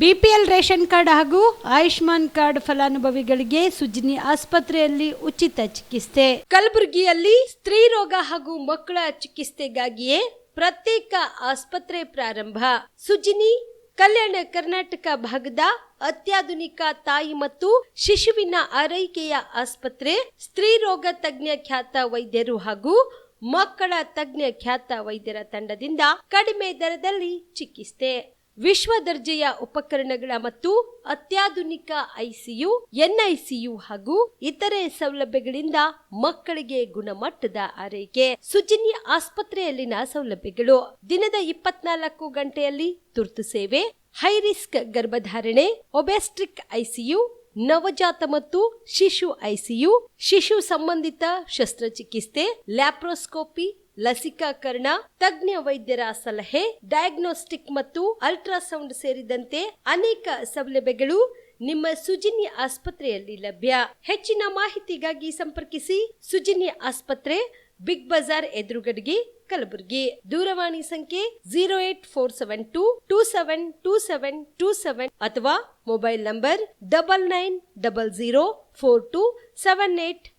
BPL ration card ಹಾಗೂ Ayushman card ಫಲಾನುಭವಿಗಳಿಗೆ ಸುಜ್ನಿ ಆಸ್ಪತ್ರೆಯಲ್ಲಿ ಉಚಿತ ಚಿಕಿತ್ಸೆ. ಕಲಬುರಗಿಯಲ್ಲಿ ಸ್ತ್ರೀ ರೋಗ ಹಾಗೂ ಮಕ್ಕಳ ಚಿಕಿತ್ಸೆಗಾಗಿಯೇ ಪ್ರತ್ಯೇಕ ಆಸ್ಪತ್ರೆ ಪ್ರಾರಂಭ. ಸುಜ್ನಿ ಕಲ್ಯಾಣ ಕರ್ನಾಟಕ ಭಾಗದ ಅತ್ಯಾಧುನಿಕ ತಾಯಿ ಮತ್ತು ಶಿಶುವಿನ ಆರೈಕೆಯ ಆಸ್ಪತ್ರೆ. ಸ್ತ್ರೀ ರೋಗ ತಜ್ಞ ಖ್ಯಾತ ವೈದ್ಯರು ಹಾಗೂ ಮಕ್ಕಳ ತಜ್ಞ ಖ್ಯಾತ ವೈದ್ಯರ ತಂಡದಿಂದ ಕಡಿಮೆ ದರದಲ್ಲಿ ಚಿಕಿತ್ಸೆ, ವಿಶ್ವ ದರ್ಜೆಯ ಉಪಕರಣಗಳ ಮತ್ತು ಅತ್ಯಾಧುನಿಕ ಐಸಿಯು, ಎನ್ಐಸಿಯು ಹಾಗೂ ಇತರೆ ಸೌಲಭ್ಯಗಳಿಂದ ಮಕ್ಕಳಿಗೆ ಗುಣಮಟ್ಟದ ಆರೈಕೆ. ಸುಜ್ನಿ ಆಸ್ಪತ್ರೆಯಲ್ಲಿನ ಸೌಲಭ್ಯಗಳು: ದಿನದ 24 ಗಂಟೆಯಲ್ಲಿ ತುರ್ತು ಸೇವೆ, ಹೈ ರಿಸ್ಕ್ ಗರ್ಭಧಾರಣೆ, ಒಬೆಸ್ಟ್ರಿಕ್ ಐಸಿಯು, ನವಜಾತ ಮತ್ತು ಶಿಶು ಐಸಿಯು, ಶಿಶು ಸಂಬಂಧಿತ ಶಸ್ತ್ರಚಿಕಿತ್ಸೆ, ಲ್ಯಾಪ್ರೋಸ್ಕೋಪಿ, ಲಸಿಕಾಕರಣ, ತಜ್ಞ ವೈದ್ಯರ ಸಲಹೆ, ಡಯಾಗ್ನೋಸ್ಟಿಕ್ ಮತ್ತು ಅಲ್ಟ್ರಾಸೌಂಡ್ ಸೇರಿದಂತೆ ಅನೇಕ ಸೌಲಭ್ಯಗಳು ನಿಮ್ಮ ಸುಜ್ನಿ ಆಸ್ಪತ್ರೆಯಲ್ಲಿ ಲಭ್ಯ. ಹೆಚ್ಚಿನ ಮಾಹಿತಿಗಾಗಿ ಸಂಪರ್ಕಿಸಿ ಸುಜ್ನಿ ಆಸ್ಪತ್ರೆ, ಬಿಗ್ ಬಜಾರ್ ಎದುರುಗಡೆಗೆ, ಕಲಬುರಗಿ. ದೂರವಾಣಿ ಸಂಖ್ಯೆ 08472727227 ಅಥವಾ mobile number 9900427814.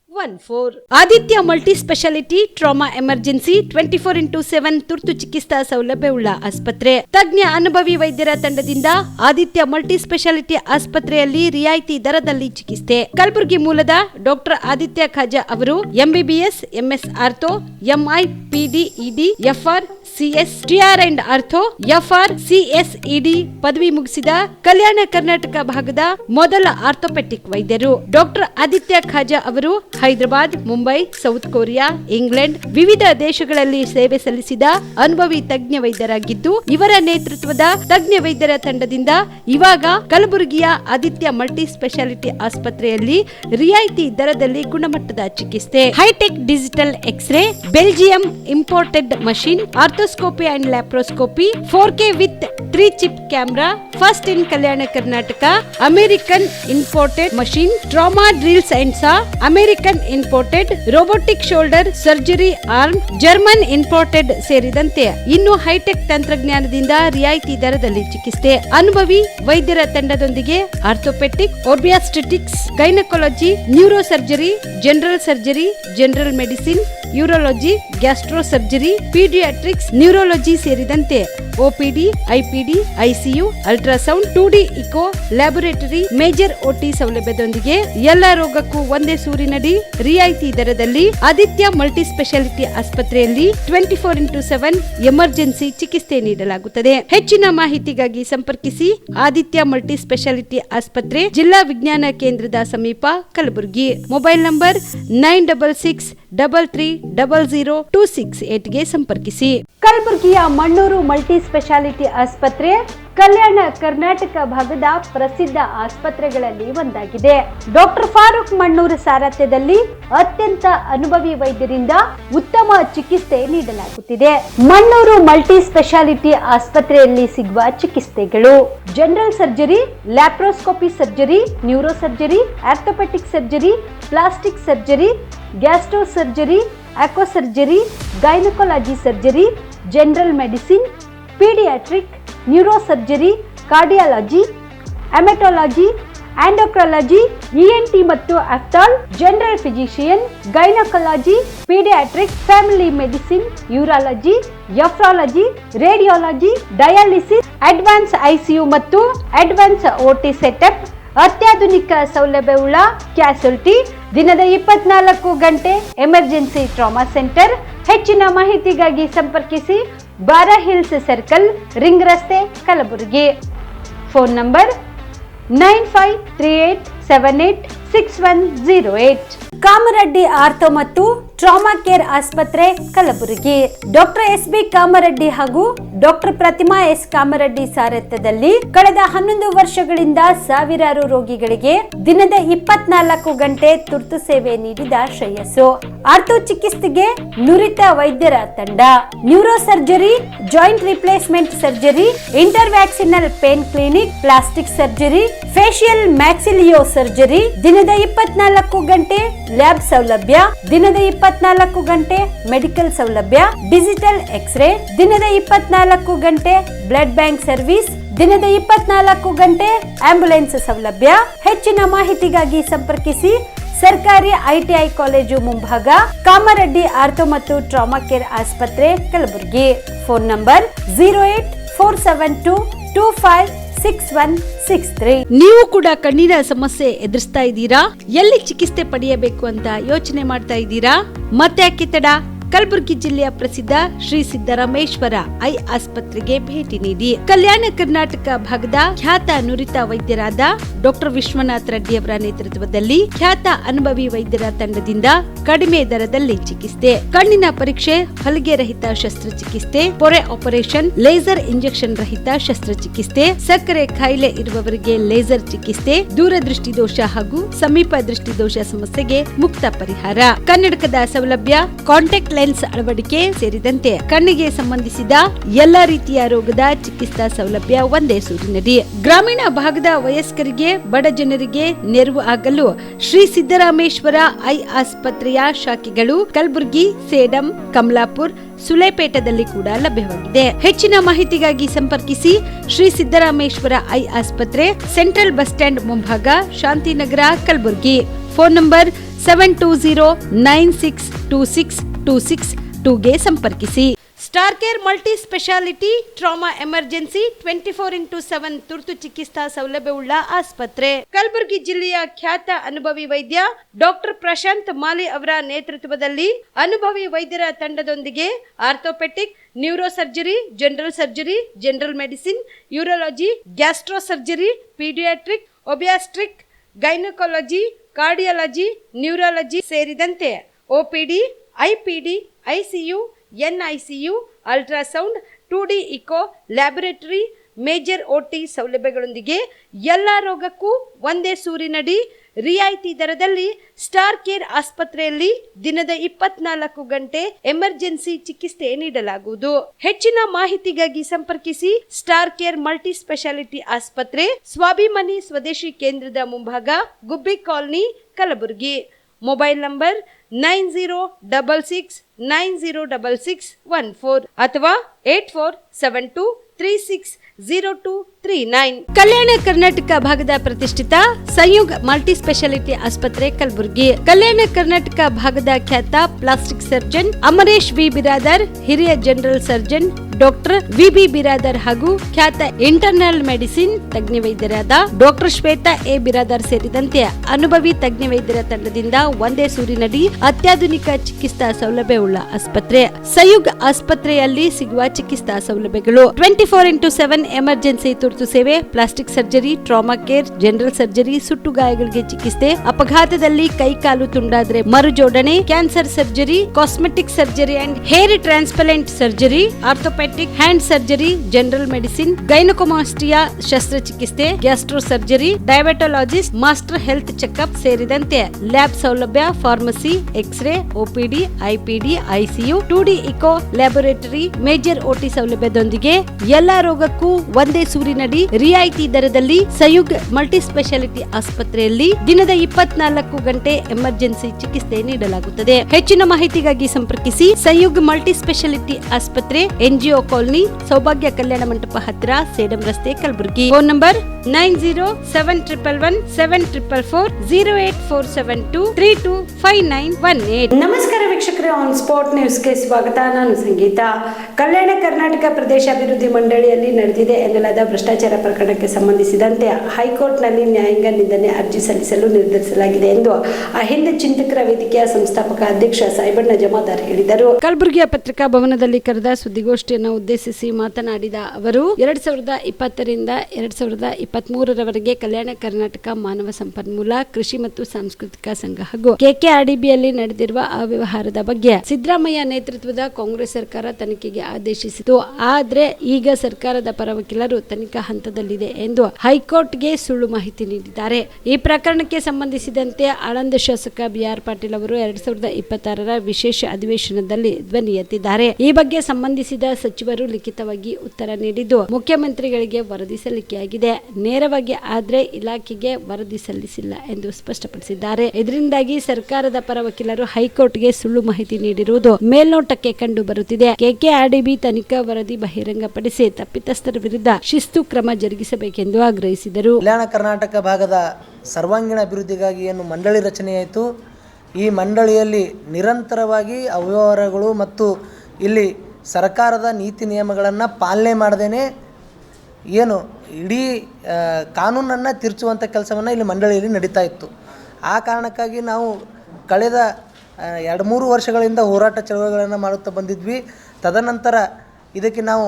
Aditya multi speciality trauma emergency 24x7 ತುರ್ತು ಚಿಕಿತ್ಸಾ ಸೌಲಭ್ಯವುಳ್ಳ ಆಸ್ಪತ್ರೆ. ತಜ್ಞ ಅನುಭವಿ ವೈದ್ಯರ ತಂಡದಿಂದ ಆದಿತ್ಯ ಮಲ್ಟಿ ಸ್ಪೆಷಾಲಿಟಿ ಆಸ್ಪತ್ರೆಯಲ್ಲಿ ರಿಯಾಯಿತಿ ದರದಲ್ಲಿ ಚಿಕಿತ್ಸೆ. ಕಲಬುರಗಿ ಮೂಲದ ಡಾಕ್ಟರ್ ಆದಿತ್ಯ ಖಾಜಾ ಅವರು MBBS, MS ortho, MI, PD, ED, FR, CS, TR and ortho, FR, CSED ಪದವಿ ಮುಗಿಸಿದ ಕಲ್ಯಾಣ ಕರ್ನಾಟಕ ಭಾಗದ ಮೊದಲ ಆರ್ಥೋಪೆಟಿಕ್ ವೈದ್ಯರು. ಡಾಕ್ಟರ್ ಆದಿತ್ಯ ಖಾಜಾ ಅವರು Hyderabad, Mumbai, south Korea, England ವಿವಿಧ ದೇಶಗಳಲ್ಲಿ ಸೇವೆ ಸಲ್ಲಿಸಿದ ಅನುಭವಿ ತಜ್ಞ ವೈದ್ಯರಾಗಿದ್ದು, ಇವರ ನೇತೃತ್ವದ ತಜ್ಞ ವೈದ್ಯರ ತಂಡದಿಂದ ಇವಾಗ ಕಲಬುರಗಿಯ ಆದಿತ್ಯ ಮಲ್ಟಿ ಸ್ಪೆಷಾಲಿಟಿ ಆಸ್ಪತ್ರೆಯಲ್ಲಿ ರಿಯಾಯಿತಿ ದರದಲ್ಲಿ ಗುಣಮಟ್ಟದ ಚಿಕಿತ್ಸೆ, hi tech digital x ray, Belgium imported machine, arthroscopy and laparoscopy, 4K with 3 chip camera, first in Kalyana Karnataka, American imported machine, trauma drills and saw, American imported robotic shoulder surgery arm, German imported ಸೇರಿದಂತೆ ಇನ್ನು high tech ತಂತ್ರಜ್ಞಾನದಿಂದ ರಿಯಾಯಿತಿ ದರದಲ್ಲಿ ಚಿಕಿತ್ಸೆ. ಅನುಭವಿ ವೈದ್ಯರ ತಂಡದೊಂದಿಗೆ orthopaedic, obstetrics, gynaecology, neuro surgery, general surgery, general medicine, urology, gastro surgery, paediatrics, neurology ಸೇರಿದಂತೆ OPD, IPD, ICU, ultrasound, 2D echo, laboratory, major OT ಸೌಲಭ್ಯದೊಂದಿಗೆ ಎಲ್ಲ ರೋಗಕ್ಕೂ ಒಂದೇ ಸೂರಿನಡಿ ರಿಯಾಯಿತಿ ದರದಲ್ಲಿ ಆದಿತ್ಯ ಮಲ್ಟಿ ಸ್ಪೆಷಾಲಿಟಿ ಆಸ್ಪತ್ರೆಯಲ್ಲಿ 24x7 ಎಮರ್ಜೆನ್ಸಿ ಚಿಕಿತ್ಸೆ ನೀಡಲಾಗುತ್ತದೆ. ಹೆಚ್ಚಿನ ಮಾಹಿತಿಗಾಗಿ ಸಂಪರ್ಕಿಸಿ ಆದಿತ್ಯ ಮಲ್ಟಿ ಸ್ಪೆಷಾಲಿಟಿ ಆಸ್ಪತ್ರೆ, ಜಿಲ್ಲಾ ವಿಜ್ಞಾನ ಕೇಂದ್ರದ ಸಮೀಪ, ಕಲಬುರಗಿ. ಮೊಬೈಲ್ ನಂಬರ್ 9663300268 ಗೆ ಸಂಪರ್ಕಿಸಿ. ಕಲಬುರಗಿಯ ಮಣ್ಣೂರು ಮಲ್ಟಿ ಸ್ಪೆಷಾಲಿಟಿ ಆಸ್ಪತ್ರೆ ಕಲ್ಯಾಣ ಕರ್ನಾಟಕ ಭಾಗದ ಪ್ರಸಿದ್ಧ ಆಸ್ಪತ್ರೆಗಳಲ್ಲಿ ಒಂದಾಗಿದೆ. ಡಾಕ್ಟರ್ ಫಾರೂಕ್ ಮಣ್ಣೂರು ಸಾರಥ್ಯದಲ್ಲಿ ಅತ್ಯಂತ ಅನುಭವಿ ವೈದ್ಯರಿಂದ ಉತ್ತಮ ಚಿಕಿತ್ಸೆ ನೀಡಲಾಗುತ್ತಿದೆ. ಮಣ್ಣೂರು ಮಲ್ಟಿ ಸ್ಪೆಷಾಲಿಟಿ ಆಸ್ಪತ್ರೆಯಲ್ಲಿ ಸಿಗುವ ಚಿಕಿತ್ಸೆಗಳು: general surgery, laparoscopy surgery, neuro surgery, orthopaedic surgery, plastic surgery, gastro surgery, onco surgery, gynaecology surgery, general medicine, paediatric, neuro surgery, cardiology, haematology, endocrinology, ENT ಮತ್ತು ophthal, general physician, gynaecology, paediatric, family medicine, urology, nephrology, radiology, dialysis, advance ICU ಮತ್ತು advance OT setup, ಅತ್ಯಾಧುನಿಕ ಸೌಲಭ್ಯವುಳ್ಳ ಕ್ಯಾಸುಲಿಟಿ, ದಿನದ 24 ಗಂಟೆ emergency trauma centre. ಹೆಚ್ಚಿನ ಮಾಹಿತಿಗಾಗಿ ಸಂಪರ್ಕಿಸಿ ಬಾರಾ hills circle, ring ರಸ್ತೆ, Kalaburagi. Phone number 9538786108. Kamareddy ortho ಮತ್ತು ಟ್ರಾಮಾ ಕೇರ್ ಆಸ್ಪತ್ರೆ, ಕಲಬುರಗಿ. Doctor S B. ಕಾಮರೆಡ್ಡಿ ಹಾಗೂ ಡಾಕ್ಟರ್ ಪ್ರತಿಮಾ ಎಸ್. ಕಾಮರೆಡ್ಡಿ ಸಾರಥ್ಯದಲ್ಲಿ ಕಳೆದ 11 ವರ್ಷಗಳಿಂದ ಸಾವಿರಾರು ರೋಗಿಗಳಿಗೆ ದಿನದ 24 ಗಂಟೆ ತುರ್ತು ಸೇವೆ ನೀಡಿದ ಶ್ರೇಯಸ್ಸು. ಆರ್ಥೋ ಚಿಕಿತ್ಸೆಗೆ ನುರಿತ ವೈದ್ಯರ ತಂಡ, neuro surgery, joint replacement surgery, interventional pain clinic, plastic surgery, facial maxillo surgery, ದಿನದ 24 ಗಂಟೆ ಲ್ಯಾಬ್ ಸೌಲಭ್ಯ, ದಿನದ 24 ಗಂಟೆ ಮೆಡಿಕಲ್ ಸೌಲಭ್ಯ, ಡಿಜಿಟಲ್ ಎಕ್ಸ್ರೇ, ದಿನದ 24 ಗಂಟೆ ಬ್ಲಡ್ ಬ್ಯಾಂಕ್ ಸರ್ವಿಸ್, ದಿನದ 24 ಗಂಟೆ ಆಂಬ್ಯುಲೆನ್ಸ್ ಸೌಲಭ್ಯ. ಹೆಚ್ಚಿನ ಮಾಹಿತಿಗಾಗಿ ಸಂಪರ್ಕಿಸಿ ಸರ್ಕಾರಿ ಐಟಿಐ ಕಾಲೇಜು ಮುಂಭಾಗ, ಕಾಮರೆಡ್ಡಿ ಆರ್ಥೋ ಮತ್ತು ಟ್ರಾಮಾ ಕೇರ್ ಆಸ್ಪತ್ರೆ, ಕಲಬುರಗಿ. Phone number 08472256163. ನೀವು ಕೂಡ ಕಣ್ಣಿನ ಸಮಸ್ಯೆ ಎದುರಿಸ್ತಾ ಇದ್ದೀರಾ? ಎಲ್ಲಿ ಚಿಕಿತ್ಸೆ ಪಡೆಯಬೇಕು ಅಂತ ಯೋಚನೆ ಮಾಡ್ತಾ ಇದ್ದೀರಾ? ಮತ್ತೆ ಯಾಕೆ ತಡ? ಕಲಬುರಗಿ ಜಿಲ್ಲೆಯ ಪ್ರಸಿದ್ಧ ಶ್ರೀ ಸಿದ್ದರಾಮೇಶ್ವರ ಐ ಆಸ್ಪತ್ರೆಗೆ ಭೇಟಿ ನೀಡಿ ಕಲ್ಯಾಣ ಕರ್ನಾಟಕ ಭಾಗದ ಖ್ಯಾತ ನುರಿತ ವೈದ್ಯರಾದ ಡಾಕ್ಟರ್ ವಿಶ್ವನಾಥ್ ರೆಡ್ಡಿ ಅವರ ನೇತೃತ್ವದಲ್ಲಿ ಖ್ಯಾತ ಅನುಭವಿ ವೈದ್ಯರ ತಂಡದಿಂದ ಕಡಿಮೆ ದರದಲ್ಲಿ ಚಿಕಿತ್ಸೆ, ಕಣ್ಣಿನ ಪರೀಕ್ಷೆ, ಹೊಲಿಗೆ ರಹಿತ ಶಸ್ತ್ರಚಿಕಿತ್ಸೆ, ಪೊರೆ ಆಪರೇಷನ್, ಲೇಸರ್ ಇಂಜೆಕ್ಷನ್ ರಹಿತ ಶಸ್ತ್ರಚಿಕಿತ್ಸೆ, ಸಕ್ಕರೆ ಕಾಯಿಲೆ ಇರುವವರಿಗೆ ಲೇಸರ್ ಚಿಕಿತ್ಸೆ, ದೂರದೃಷ್ಟಿ ದೋಷ ಹಾಗೂ ಸಮೀಪ ದೃಷ್ಟಿ ದೋಷ ಸಮಸ್ಯೆಗೆ ಮುಕ್ತ ಪರಿಹಾರ, ಕನ್ನಡಕದ ಸೌಲಭ್ಯ, ಕಾಂಟ್ಯಾಕ್ಟ್ ಲೆನ್ಸ್ ಅಳವಡಿಕೆ ಸೇರಿದಂತೆ ಕಣ್ಣಿಗೆ ಸಂಬಂಧಿಸಿದ ಎಲ್ಲಾ ರೀತಿಯ ರೋಗದ ಚಿಕಿತ್ಸಾ ಸೌಲಭ್ಯ ಒಂದೇ ಸೂರಿನಡಿ. ಗ್ರಾಮೀಣ ಭಾಗದ ವಯಸ್ಕರಿಗೆ, ಬಡ ಜನರಿಗೆ ನೆರವು ಆಗಲು ಶ್ರೀ ಸಿದ್ದರಾಮೇಶ್ವರ ಐ ಆಸ್ಪತ್ರೆಯ ಶಾಖೆಗಳು ಕಲಬುರಗಿ, ಸೇಡಂ, ಕಮಲಾಪುರ್, ಸುಲೇಪೇಟದಲ್ಲಿ ಕೂಡ ಲಭ್ಯವಾಗಿದೆ. ಹೆಚ್ಚಿನ ಮಾಹಿತಿಗಾಗಿ ಸಂಪರ್ಕಿಸಿ ಶ್ರೀ ಸಿದ್ದರಾಮೇಶ್ವರ ಐ ಆಸ್ಪತ್ರೆ, ಸೆಂಟ್ರಲ್ ಬಸ್ ಸ್ಟ್ಯಾಂಡ್ ಮುಂಭಾಗ, ಶಾಂತಿನಗರ, ಕಲಬುರಗಿ. ಫೋನ್ ನಂಬರ್ 72096262622ಗೆ ಸಂಪರ್ಕಿಸಿ. Star care multi speciality trauma emergency 24x7 ತುರ್ತು ಚಿಕಿತ್ಸಾ ಸೌಲಭ್ಯವುಳ್ಳ ಆಸ್ಪತ್ರೆ. ಕಲಬುರಗಿ ಜಿಲ್ಲೆಯ ಖ್ಯಾತ ಅನುಭವಿ ವೈದ್ಯ ಡಾಕ್ಟರ್ ಪ್ರಶಾಂತ್ ಮಾಲಿ ಅವರ ನೇತೃತ್ವದಲ್ಲಿ ಅನುಭವಿ ವೈದ್ಯರ ತಂಡದೊಂದಿಗೆ orthopaedic, neuro surgery, general surgery, general medicine, urology, gastro surgery, paediatric, obstetric, gynaecology, cardiology, neurology ಸೇರಿದಂತೆ OPD, IPD, ICU, NICU, ultrasound, 2D echo, laboratory, major OT ಸೌಲಭ್ಯಗಳೊಂದಿಗೆ ಎಲ್ಲ ರೋಗಕ್ಕೂ ಒಂದೇ ಸೂರಿನಡಿ ರಿಯಾಯಿತಿ ದರದಲ್ಲಿ ಸ್ಟಾರ್ ಕೇರ್ ಆಸ್ಪತ್ರೆಯಲ್ಲಿ ದಿನದ 24 ಗಂಟೆ ಎಮರ್ಜೆನ್ಸಿ ಚಿಕಿತ್ಸೆ ನೀಡಲಾಗುವುದು. ಹೆಚ್ಚಿನ ಮಾಹಿತಿಗಾಗಿ ಸಂಪರ್ಕಿಸಿ ಸ್ಟಾರ್ ಕೇರ್ ಮಲ್ಟಿ ಸ್ಪೆಷಾಲಿಟಿ ಆಸ್ಪತ್ರೆ, ಸ್ವಾಭಿಮಾನಿ ಸ್ವದೇಶಿ ಕೇಂದ್ರದ ಮುಂಭಾಗ, ಗುಬ್ಬಿ ಕಾಲನಿ, ಕಲಬುರಗಿ. ಮೊಬೈಲ್ ನಂಬರ್ 9066906614 ಅಥವಾ 8472360239. ಕಲ್ಯಾಣ ಕರ್ನಾಟಕ ಭಾಗದ ಪ್ರತಿಷ್ಠಿತ ಸಂಯುಗ್ ಮಲ್ಟಿ ಸ್ಪೆಷಾಲಿಟಿ ಆಸ್ಪತ್ರೆ, ಕಲಬುರಗಿ. ಕಲ್ಯಾಣ ಕರ್ನಾಟಕ ಭಾಗದ ಖ್ಯಾತ plastic surgeon Amaresh B Biradar, ಹಿರಿಯ general surgeon doctor VB Biradar ಹಾಗೂ ಖ್ಯಾತ ಇಂಟರ್ನಲ್ ಮೆಡಿಸಿನ್ ತಜ್ಞ ವೈದ್ಯರಾದ ಡಾಕ್ಟರ್ ಶ್ವೇತಾ ಎ ಬಿರಾದರ್ ಸೇರಿದಂತೆ ಅನುಭವಿ ತಜ್ಞ ವೈದ್ಯರ ತಂಡದಿಂದ ಒಂದೇ ಸೂರಿನಡಿ ಅತ್ಯಾಧುನಿಕ ಚಿಕಿತ್ಸಾ ಸೌಲಭ್ಯವುಳ್ಳ ಆಸ್ಪತ್ರೆ. ಸಂಯುಗ್ ಆಸ್ಪತ್ರೆಯಲ್ಲಿ ಸಿಗುವ ಚಿಕಿತ್ಸಾ ಸೌಲಭ್ಯಗಳು: 24x7 ಎಮರ್ಜೆನ್ಸಿ ತುರ್ತು ಸೇವೆ, plastic surgery, trauma care, general surgery, ಸುಟ್ಟು ಗಾಯಗಳಿಗೆ ಚಿಕಿತ್ಸೆ, ಅಪಘಾತದಲ್ಲಿ ಕೈ ಕಾಲು ತುಂಡಾದ್ರೆ ಮರುಜೋಡಣೆ, cancer surgery, cosmetic surgery and hair transplant surgery, orthopaedic hand surgery, general medicine, gynaecomastia ಶಸ್ತ್ರಚಿಕಿತ್ಸೆ, gastro surgery, diabetologist, master health checkup ಸೇರಿದಂತೆ ಲ್ಯಾಬ್ ಸೌಲಭ್ಯ, pharmacy, X ray, OPD, IPD, ICU, 2D echo, laboratory, major OT ಸೌಲಭ್ಯದೊಂದಿಗೆ ಎಲ್ಲಾ ರೋಗಕ್ಕೂ ಒಂದೇ ಸೂರಿನಡಿ ರಿಯಾಯಿತಿ ದರದಲ್ಲಿ ಸಂಯುಗ್ multi speciality ಆಸ್ಪತ್ರೆಯಲ್ಲಿ ದಿನದ 24 ಗಂಟೆ ಎಮರ್ಜೆನ್ಸಿ ಚಿಕಿತ್ಸೆ ನೀಡಲಾಗುತ್ತದೆ. ಹೆಚ್ಚಿನ ಮಾಹಿತಿಗಾಗಿ ಸಂಪರ್ಕಿಸಿ ಸಂಯುಗ್ ಮಲ್ಟಿ ಸ್ಪೆಷಾಲಿಟಿ ಆಸ್ಪತ್ರೆ, NGO ಕಾಲನಿ, ಸೌಭಾಗ್ಯ ಕಲ್ಯಾಣ ಮಂಟಪ ಹತ್ತಿರ, ಸೇಡಂ ರಸ್ತೆ, ಕಲಬುರಗಿ. Phone number 90711744, 08472325918. ನಮಸ್ಕಾರ ವೀಕ್ಷಕರೇ, ಆನ್ ಸ್ಪಾಟ್ ನ್ಯೂಸ್ಗೆ ಸ್ವಾಗತ. ನಾನು ಸಂಗೀತ. ಕಲ್ಯಾಣ ಕರ್ನಾಟಕ ಪ್ರದೇಶ ಅಭಿವೃದ್ಧಿ ಮಂಡಳಿಯಲ್ಲಿ ನಡೆದಿದೆ ಎನ್ನಲಾದ ಭ್ರಷ್ಟಾಚಾರ ಪ್ರಕರಣಕ್ಕೆ ಸಂಬಂಧಿಸಿದಂತೆ ಹೈಕೋರ್ಟ್ನಲ್ಲಿ ನ್ಯಾಯಾಂಗ ನಿಂದನೆ ಅರ್ಜಿ ಸಲ್ಲಿಸಲು ನಿರ್ಧರಿಸಲಾಗಿದೆ ಎಂದು ಅಹಿಂದ ಚಿಂತಕರ ವೇದಿಕೆಯ ಸಂಸ್ಥಾಪಕ ಅಧ್ಯಕ್ಷ ಸಾಯಿಬಣ್ಣ ಜಮಾದಾರ್ ಹೇಳಿದರು. ಕಲಬುರಗಿಯ ಪತ್ರಿಕಾ ಭವನದಲ್ಲಿ ಕರೆದ ಸುದ್ದಿಗೋಷ್ಠಿಯನ್ನು ಉದ್ದೇಶಿಸಿ ಮಾತನಾಡಿದ ಅವರು, 2020ರಿಂದ 2023ರವರೆಗೆ ಕಲ್ಯಾಣ ಕರ್ನಾಟಕ ಮಾನವ ಸಂಪನ್ಮೂಲ, ಕೃಷಿ ಮತ್ತು ಸಾಂಸ್ಕೃತಿಕ ಸಂಘ ಹಾಗೂ KKRDBಯಲ್ಲಿ ನಡೆದಿರುವ ಅವ್ಯವಹಾರದ ಬಗ್ಗೆ ಸಿದ್ದರಾಮಯ್ಯ ನೇತೃತ್ವದ ಕಾಂಗ್ರೆಸ್ ಸರ್ಕಾರ ತನಿಖೆಗೆ ಆದೇಶಿಸಿತು. ಆದರೆ ಈಗ ಸರ್ಕಾರದ ಪರ ವಕೀಲರು ತನಿಖಾ ಹಂತದಲ್ಲಿದೆ ಎಂದು ಹೈಕೋರ್ಟ್ಗೆ ಸುಳ್ಳು ಮಾಹಿತಿ ನೀಡಿದ್ದಾರೆ. ಈ ಪ್ರಕರಣಕ್ಕೆ ಸಂಬಂಧಿಸಿದಂತೆ ಆಳಂದ ಶಾಸಕ BR ಪಾಟೀಲ್ ಅವರು 2026ರ ವಿಶೇಷ ಅಧಿವೇಶನದಲ್ಲಿ ಧ್ವನಿ ಎತ್ತಿದ್ದಾರೆ. ಈ ಬಗ್ಗೆ ಸಂಬಂಧಿಸಿದ ಸಚಿವರು ಲಿಖಿತವಾಗಿ ಉತ್ತರ ನೀಡಿದ್ದು ಮುಖ್ಯಮಂತ್ರಿಗಳಿಗೆ ವರದಿ ಸಲ್ಲಿಕೆಯಾಗಿದೆ. ನೇರವಾಗಿ ಆದ್ರೆ ಇಲಾಖೆಗೆ ವರದಿ ಸಲ್ಲಿಸಿಲ್ಲ ಎಂದು ಸ್ಪಷ್ಟಪಡಿಸಿದ್ದಾರೆ. ಇದರಿಂದಾಗಿ ಸರ್ಕಾರದ ಪರ ವಕೀಲರು ಹೈಕೋರ್ಟ್ಗೆ ಸುಳ್ಳು ಮಾಹಿತಿ ನೀಡಿರುವುದು ಮೇಲ್ನೋಟಕ್ಕೆ ಕಂಡು ಬರುತ್ತಿದೆ. KKRDB ತನಿಖಾ ವರದಿ ಬಹಿರಂಗಪಡಿಸಿ ತನಿಖೆ ತಪ್ಪಿತಸ್ಥರ ವಿರುದ್ಧ ಶಿಸ್ತು ಕ್ರಮ ಜರುಗಿಸಬೇಕೆಂದು ಆಗ್ರಹಿಸಿದರು. ಕಲ್ಯಾಣ ಕರ್ನಾಟಕ ಭಾಗದ ಸರ್ವಾಂಗೀಣ ಅಭಿವೃದ್ಧಿಗಾಗಿ ಏನು ಮಂಡಳಿ ರಚನೆಯಾಯಿತು, ಈ ಮಂಡಳಿಯಲ್ಲಿ ನಿರಂತರವಾಗಿ ಅವ್ಯವಹಾರಗಳು ಮತ್ತು ಇಲ್ಲಿ ಸರ್ಕಾರದ ನೀತಿ ನಿಯಮಗಳನ್ನು ಪಾಲನೆ ಮಾಡದೇನೆ ಏನು ಇಡೀ ಕಾನೂನನ್ನು ತಿರುಚುವಂಥ ಕೆಲಸವನ್ನು ಇಲ್ಲಿ ಮಂಡಳಿಯಲ್ಲಿ ನಡೀತಾ ಇತ್ತು. ಆ ಕಾರಣಕ್ಕಾಗಿ ನಾವು ಕಳೆದ 2-3 ವರ್ಷಗಳಿಂದ ಹೋರಾಟ ಚಳವಳಿಗಳನ್ನು ಮಾಡುತ್ತಾ ಬಂದಿದ್ವಿ. ತದನಂತರ ಇದಕ್ಕೆ ನಾವು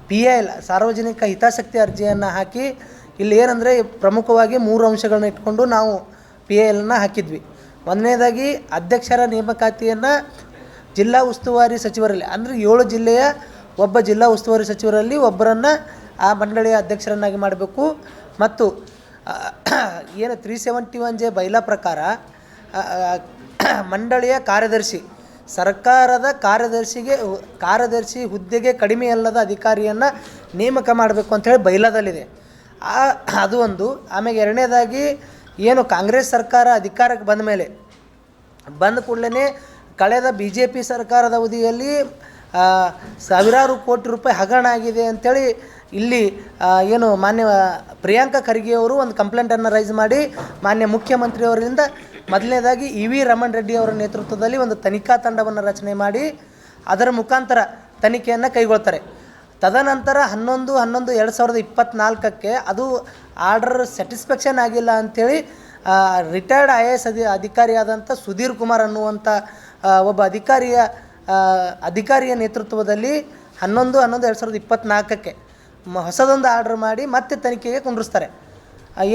PIL ಸಾರ್ವಜನಿಕ ಹಿತಾಸಕ್ತಿ ಅರ್ಜಿಯನ್ನು ಹಾಕಿ ಇಲ್ಲಿ ಏನಂದರೆ ಪ್ರಮುಖವಾಗಿ 3 ಅಂಶಗಳನ್ನ ಇಟ್ಕೊಂಡು ನಾವು PILನ ಹಾಕಿದ್ವಿ. ಒಂದನೇದಾಗಿ ಅಧ್ಯಕ್ಷರ ನೇಮಕಾತಿಯನ್ನು ಜಿಲ್ಲಾ ಉಸ್ತುವಾರಿ ಸಚಿವರಲ್ಲಿ ಅಂದರೆ 7 ಜಿಲ್ಲೆಯ ಒಬ್ಬ ಜಿಲ್ಲಾ ಉಸ್ತುವಾರಿ ಸಚಿವರಲ್ಲಿ ಒಬ್ಬರನ್ನು ಆ ಮಂಡಳಿಯ ಅಧ್ಯಕ್ಷರನ್ನಾಗಿ ಮಾಡಬೇಕು. ಮತ್ತು ಏನು 371J ಬೈಲಾ ಪ್ರಕಾರ ಮಂಡಳಿಯ ಕಾರ್ಯದರ್ಶಿ ಸರ್ಕಾರದ ಕಾರ್ಯದರ್ಶಿ ಹುದ್ದೆಗೆ ಕಡಿಮೆ ಅಲ್ಲದ ಅಧಿಕಾರಿಯನ್ನು ನೇಮಕ ಮಾಡಬೇಕು ಅಂಥೇಳಿ ಬೈಲಾದಲ್ಲಿದೆ. ಅದು ಒಂದು. ಆಮೇಲೆ ಎರಡನೇದಾಗಿ ಏನು ಕಾಂಗ್ರೆಸ್ ಸರ್ಕಾರ ಅಧಿಕಾರಕ್ಕೆ ಬಂದ ಕೂಡಲೇ ಕಳೆದ BJP ಸರ್ಕಾರದ ಅವಧಿಯಲ್ಲಿ ಸಾವಿರಾರು ಕೋಟಿ ರೂಪಾಯಿ ಹಗರಣ ಆಗಿದೆ ಅಂಥೇಳಿ ಇಲ್ಲಿ ಏನು ಮಾನ್ಯ ಪ್ರಿಯಾಂಕಾ ಖರ್ಗೆ ಅವರು ಒಂದು ಕಂಪ್ಲೇಂಟನ್ನು ರೈಸ್ ಮಾಡಿ ಮಾನ್ಯ ಮುಖ್ಯಮಂತ್ರಿಯವರಿಂದ ಮೊದಲನೇದಾಗಿ EV ರಮಣ್ ರೆಡ್ಡಿ ಅವರ ನೇತೃತ್ವದಲ್ಲಿ ಒಂದು ತನಿಖಾ ತಂಡವನ್ನು ರಚನೆ ಮಾಡಿ ಅದರ ಮುಖಾಂತರ ತನಿಖೆಯನ್ನು ಕೈಗೊಳ್ತಾರೆ. ತದನಂತರ 11/11/2024 ಅದು ಆರ್ಡರ್ ಸ್ಯಾಟಿಸ್ಫ್ಯಾಕ್ಷನ್ ಆಗಿಲ್ಲ ಅಂಥೇಳಿ ರಿಟೈರ್ಡ್ IAS ಅಧಿಕಾರಿಯಾದಂಥ ಸುಧೀರ್ ಕುಮಾರ್ ಅನ್ನುವಂಥ ಒಬ್ಬ ಅಧಿಕಾರಿಯ ನೇತೃತ್ವದಲ್ಲಿ 11/11/2024 ಹೊಸದೊಂದು ಆರ್ಡರ್ ಮಾಡಿ ಮತ್ತೆ ತನಿಖೆಗೆ ಕುಂಡ್ರಿಸ್ತಾರೆ.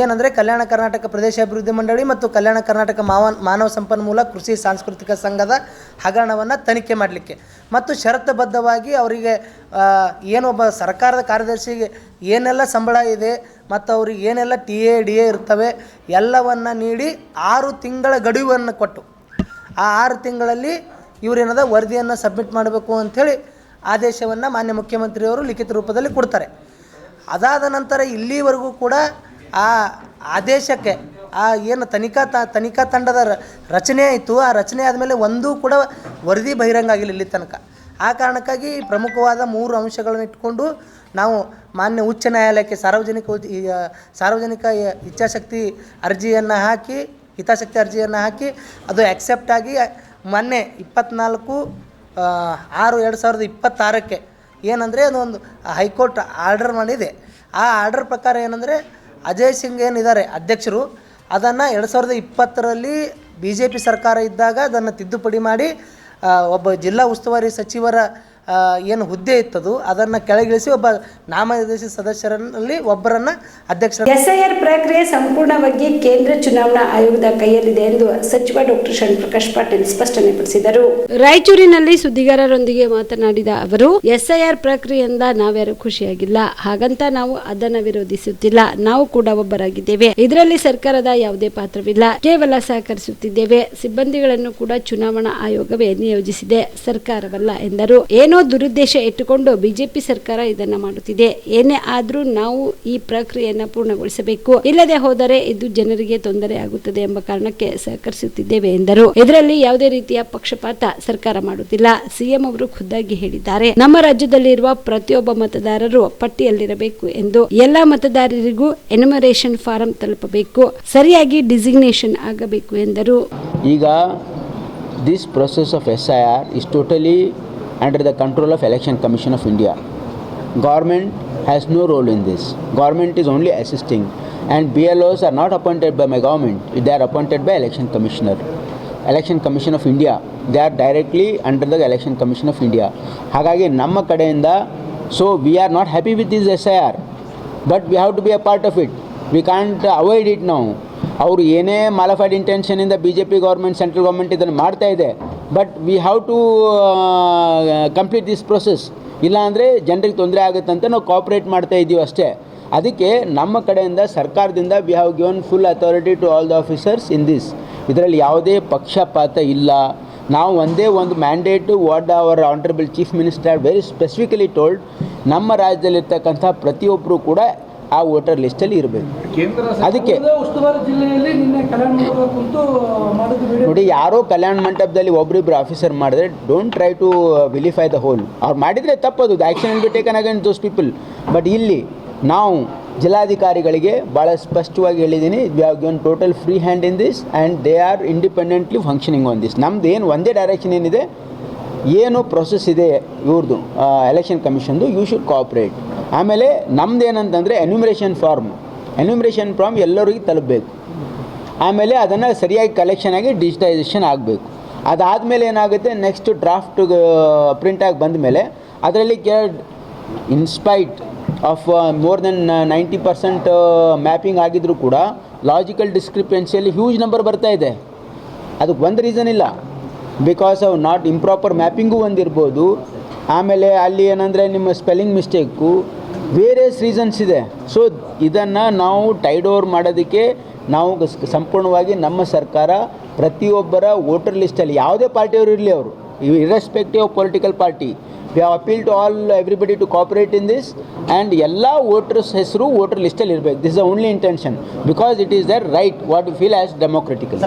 ಏನಂದರೆ ಕಲ್ಯಾಣ ಕರ್ನಾಟಕ ಪ್ರದೇಶ ಅಭಿವೃದ್ಧಿ ಮಂಡಳಿ ಮತ್ತು ಕಲ್ಯಾಣ ಕರ್ನಾಟಕ ಮಾನವ ಸಂಪನ್ಮೂಲ ಕೃಷಿ ಸಾಂಸ್ಕೃತಿಕ ಸಂಘದ ಹಗರಣವನ್ನು ತನಿಖೆ ಮಾಡಲಿಕ್ಕೆ ಮತ್ತು ಷರತ್ತುಬದ್ಧವಾಗಿ ಅವರಿಗೆ ಏನೊಬ್ಬ ಸರ್ಕಾರದ ಕಾರ್ಯದರ್ಶಿಗೆ ಏನೆಲ್ಲ ಸಂಬಳ ಇದೆ ಮತ್ತು ಅವ್ರಿಗೆ ಏನೆಲ್ಲ TA DA ಇರ್ತವೆ ಎಲ್ಲವನ್ನು ನೀಡಿ 6 ತಿಂಗಳ ಗಡುವನ್ನು ಕೊಟ್ಟು ಆ 6 ತಿಂಗಳಲ್ಲಿ ಇವರೇನದ ವರದಿಯನ್ನು ಸಬ್ಮಿಟ್ ಮಾಡಬೇಕು ಅಂಥೇಳಿ ಆದೇಶವನ್ನು ಮಾನ್ಯ ಮುಖ್ಯಮಂತ್ರಿಯವರು ಲಿಖಿತ ರೂಪದಲ್ಲಿ ಕೊಡ್ತಾರೆ. ಅದಾದ ನಂತರ ಇಲ್ಲಿವರೆಗೂ ಕೂಡ ಆ ಆದೇಶಕ್ಕೆ ಏನು ತನಿಖಾ ತಂಡದ ರಚನೆ ಆಯಿತು. ಆ ರಚನೆ ಆದಮೇಲೆ ಒಂದೂ ಕೂಡ ವರದಿ ಬಹಿರಂಗ ಆಗಿಲ್ಲ ಇಲ್ಲಿ ತನಕ. ಆ ಕಾರಣಕ್ಕಾಗಿ ಪ್ರಮುಖವಾದ 3 ಅಂಶಗಳನ್ನು ಇಟ್ಕೊಂಡು ನಾವು ಮಾನ್ಯ ಉಚ್ಚ ನ್ಯಾಯಾಲಯಕ್ಕೆ ಸಾರ್ವಜನಿಕ ಹಿತಾಸಕ್ತಿ ಅರ್ಜಿಯನ್ನು ಹಾಕಿ ಅದು ಆಕ್ಸೆಪ್ಟ್ ಆಗಿ ಮೊನ್ನೆ 24/6/2026 ಏನಂದರೆ ಅದೊಂದು ಹೈಕೋರ್ಟ್ ಆರ್ಡರ್ ಮಾಡಿದೆ. ಆ ಆರ್ಡರ್ ಪ್ರಕಾರ ಏನಂದರೆ ಅಜಯ್ ಸಿಂಗ್ ಏನಿದ್ದಾರೆ ಅಧ್ಯಕ್ಷರು ಅದನ್ನು 2020ರಲ್ಲಿ BJP ಸರ್ಕಾರ ಇದ್ದಾಗ ಅದನ್ನು ತಿದ್ದುಪಡಿ ಮಾಡಿ ಒಬ್ಬ ಜಿಲ್ಲಾ ಉಸ್ತುವಾರಿ ಸಚಿವರ ಏನು ಹುದ್ದೆ ಇತ್ತದು ಅದನ್ನು ಕೆಳಗಿಳಿಸಿ ಒಬ್ಬ ನಾಮನಿರ್ದೇಶಿತ ಸದಸ್ಯರಲ್ಲಿ ಒಬ್ಬರನ್ನು ಅಧ್ಯಕ್ಷರ. SIR ಪ್ರಕ್ರಿಯೆ ಸಂಪೂರ್ಣವಾಗಿ ಕೇಂದ್ರ ಚುನಾವಣಾ ಆಯೋಗದ ಕೈಯಲ್ಲಿದೆ ಎಂದು ಸಚಿವ ಡಾಕ್ಟರ್ ಶರಣಪ್ರಕಾಶ್ ಪಾಟೀಲ್ ಸ್ಪಷ್ಟನೆಪಡಿಸಿದರು. ರಾಯಚೂರಿನಲ್ಲಿ ಸುದ್ದಿಗಾರರೊಂದಿಗೆ ಮಾತನಾಡಿದ ಅವರು, SIR ಪ್ರಕ್ರಿಯೆಯಿಂದ ನಾವ್ಯಾರು ಖುಷಿಯಾಗಿಲ್ಲ, ಹಾಗಂತ ನಾವು ಅದನ್ನು ವಿರೋಧಿಸುತ್ತಿಲ್ಲ. ನಾವು ಕೂಡ ಒಬ್ಬರಾಗಿದ್ದೇವೆ. ಇದರಲ್ಲಿ ಸರ್ಕಾರದ ಯಾವುದೇ ಪಾತ್ರವಿಲ್ಲ, ಕೇವಲ ಸಹಕರಿಸುತ್ತಿದ್ದೇವೆ. ಸಿಬ್ಬಂದಿಗಳನ್ನು ಕೂಡ ಚುನಾವಣಾ ಆಯೋಗವೇ ನಿಯೋಜಿಸಿದೆ, ಸರ್ಕಾರವಲ್ಲ ಎಂದರು. ಏನೋ ದುರುದ್ದೇಶ ಇಟ್ಟುಕೊಂಡು BJP ಸರ್ಕಾರ ಇದನ್ನ ಮಾಡುತ್ತಿದೆ. ಏನೇ ಆದ್ರೂ ನಾವು ಈ ಪ್ರಕ್ರಿಯೆಯನ್ನು ಪೂರ್ಣಗೊಳಿಸಬೇಕು, ಇಲ್ಲದೆ ಹೋದರೆ ಇದು ಜನರಿಗೆ ತೊಂದರೆ ಆಗುತ್ತದೆ ಎಂಬ ಕಾರಣಕ್ಕೆ ಸಹಕರಿಸುತ್ತಿದ್ದೇವೆ ಎಂದರು. ಇದರಲ್ಲಿ ಯಾವುದೇ ರೀತಿಯ ಪಕ್ಷಪಾತ ಸರ್ಕಾರ ಮಾಡುತ್ತಿಲ್ಲ. CM ಅವರು ಖುದ್ದಾಗಿ ಹೇಳಿದ್ದಾರೆ, ನಮ್ಮ ರಾಜ್ಯದಲ್ಲಿರುವ ಪ್ರತಿಯೊಬ್ಬ ಮತದಾರರು ಪಟ್ಟಿಯಲ್ಲಿರಬೇಕು ಎಂದು. ಎಲ್ಲ ಮತದಾರರಿಗೂ ಎನ್ಯುಮರೇಷನ್ ಫಾರಂ ತಲುಪಬೇಕು, ಸರಿಯಾಗಿ ಡಿಸಿಗ್ನೇಷನ್ ಆಗಬೇಕು ಎಂದರು. ಈಗ this process of SIR is totally under the control of Election Commission of India. Government has no role in this. Government is only assisting, and BLOs are not appointed by my government. They are appointed by Election Commission of India. They are directly under the Election Commission of India. Hagagi namma kadeyinda, so we are not happy with this SIR, but we have to be a part of it. We can't avoid it now. ಅವರು ಏನೇ malafide ಇಂಟೆನ್ಷನಿಂದ BJP government central government ಇದನ್ನು ಮಾಡ್ತಾ ಇದೆ, but we have to complete this process. ಇಲ್ಲಾಂದರೆ ಜನರಿಗೆ ತೊಂದರೆ ಆಗುತ್ತಂತ ನಾವು ಕೋಆಪ್ರೇಟ್ ಮಾಡ್ತಾ ಇದ್ದೀವಿ ಅಷ್ಟೇ. ಅದಕ್ಕೆ ನಮ್ಮ ಕಡೆಯಿಂದ ಸರ್ಕಾರದಿಂದ we have given full authority to all the officers in this. ಇದರಲ್ಲಿ ಯಾವುದೇ ಪಕ್ಷಪಾತ ಇಲ್ಲ. ನಾವು ಒಂದೇ ಒಂದು mandate what our honourable chief minister very specifically told, ನಮ್ಮ ರಾಜ್ಯದಲ್ಲಿರ್ತಕ್ಕಂಥ ಪ್ರತಿಯೊಬ್ಬರು ಕೂಡ ಆ ವೋಟರ್ ಲಿಸ್ಟಲ್ಲಿ ಇರಬೇಕು. ಅದಕ್ಕೆ ಉಸ್ತುವಾರಿ ಜಿಲ್ಲೆಯಲ್ಲಿ ನಿನ್ನೆ ಕಲ್ಯಾಣ ಮಂಟಪ ಕುಂತು ಮಾಡಿದ ವಿಡಿಯೋ ನೋಡಿ, ಯಾರೋ ಕಲ್ಯಾಣ ಮಂಟಪದಲ್ಲಿ ಒಬ್ಬರಿಬ್ಬರು ಆಫೀಸರ್ ಮಾಡಿದ್ರೆ don't try to vilify the whole. ಅವ್ರು ಮಾಡಿದರೆ ತಪ್ಪದು, the action will be taken against those people. But ಇಲ್ಲಿ ನಾವು ಜಿಲ್ಲಾಧಿಕಾರಿಗಳಿಗೆ ಭಾಳ ಸ್ಪಷ್ಟವಾಗಿ ಹೇಳಿದ್ದೀನಿ, we have given total free hand in this and they are independently functioning on this. ನಮ್ದು ಏನು ಒಂದೇ ಡೈರೆಕ್ಷನ್ ಏನಿದೆ, ಏನು ಪ್ರೊಸೆಸ್ ಇದೆ ಇವ್ರದ್ದು ಎಲೆಕ್ಷನ್ ಕಮಿಷನ್ದು, ಯು ಶುಡ್ ಕೋಆಪ್ರೇಟ್. ಆಮೇಲೆ ನಮ್ದು ಏನಂತಂದರೆ ಎನ್ಯುಮರೇಷನ್ ಫಾರ್ಮ್ ಎಲ್ಲರಿಗೂ ತಲುಪಬೇಕು. ಆಮೇಲೆ ಅದನ್ನು ಸರಿಯಾಗಿ ಕಲೆಕ್ಷನ್ ಆಗಿ ಡಿಜಿಟೈಸೇಷನ್ ಆಗಬೇಕು. ಅದಾದಮೇಲೆ ಏನಾಗುತ್ತೆ, ನೆಕ್ಸ್ಟ್ ಡ್ರಾಫ್ಟ್ ಪ್ರಿಂಟಾಗಿ ಬಂದ ಮೇಲೆ ಅದರಲ್ಲಿ in spite of more than 90% mapping ಆಗಿದ್ದರೂ ಕೂಡ ಲಾಜಿಕಲ್ ಡಿಸ್ಕ್ರಿಪೆನ್ಸಿಯಲ್ಲಿ ಹ್ಯೂಜ್ ನಂಬರ್ ಬರ್ತಾ ಇದೆ. ಅದಕ್ಕೆ ಒಂದು ರೀಸನ್ ಇಲ್ಲ, because of not improper mapping ಒಂದಿರ್ಬೋದು. ಆಮೇಲೆ ಅಲ್ಲಿ ಏನಂದರೆ ನಿಮ್ಮ ಸ್ಪೆಲ್ಲಿಂಗ್ ಮಿಸ್ಟೇಕು, ವೇರಿಯಸ್ ರೀಸನ್ಸ್ ಇದೆ. ಸೊ ಇದನ್ನು ನಾವು ಟೈಡ್ ಓವರ್ ಮಾಡೋದಕ್ಕೆ ನಾವು ಸಂಪೂರ್ಣವಾಗಿ ನಮ್ಮ ಸರ್ಕಾರ ಪ್ರತಿಯೊಬ್ಬರ ವೋಟರ್ ಲಿಸ್ಟಲ್ಲಿ ಯಾವುದೇ ಪಾರ್ಟಿಯವರು ಇರಲಿ, ಅವರು irrespective of political party, we have appeal to all everybody to cooperate in this. And ಎಲ್ಲ ವೋಟರ್ಸ್ ಹೆಸರು ವೋಟರ್ ಲಿಸ್ಟಲ್ಲಿ ಇರಬೇಕು. This the only intention, because it is their right what feel as democratical.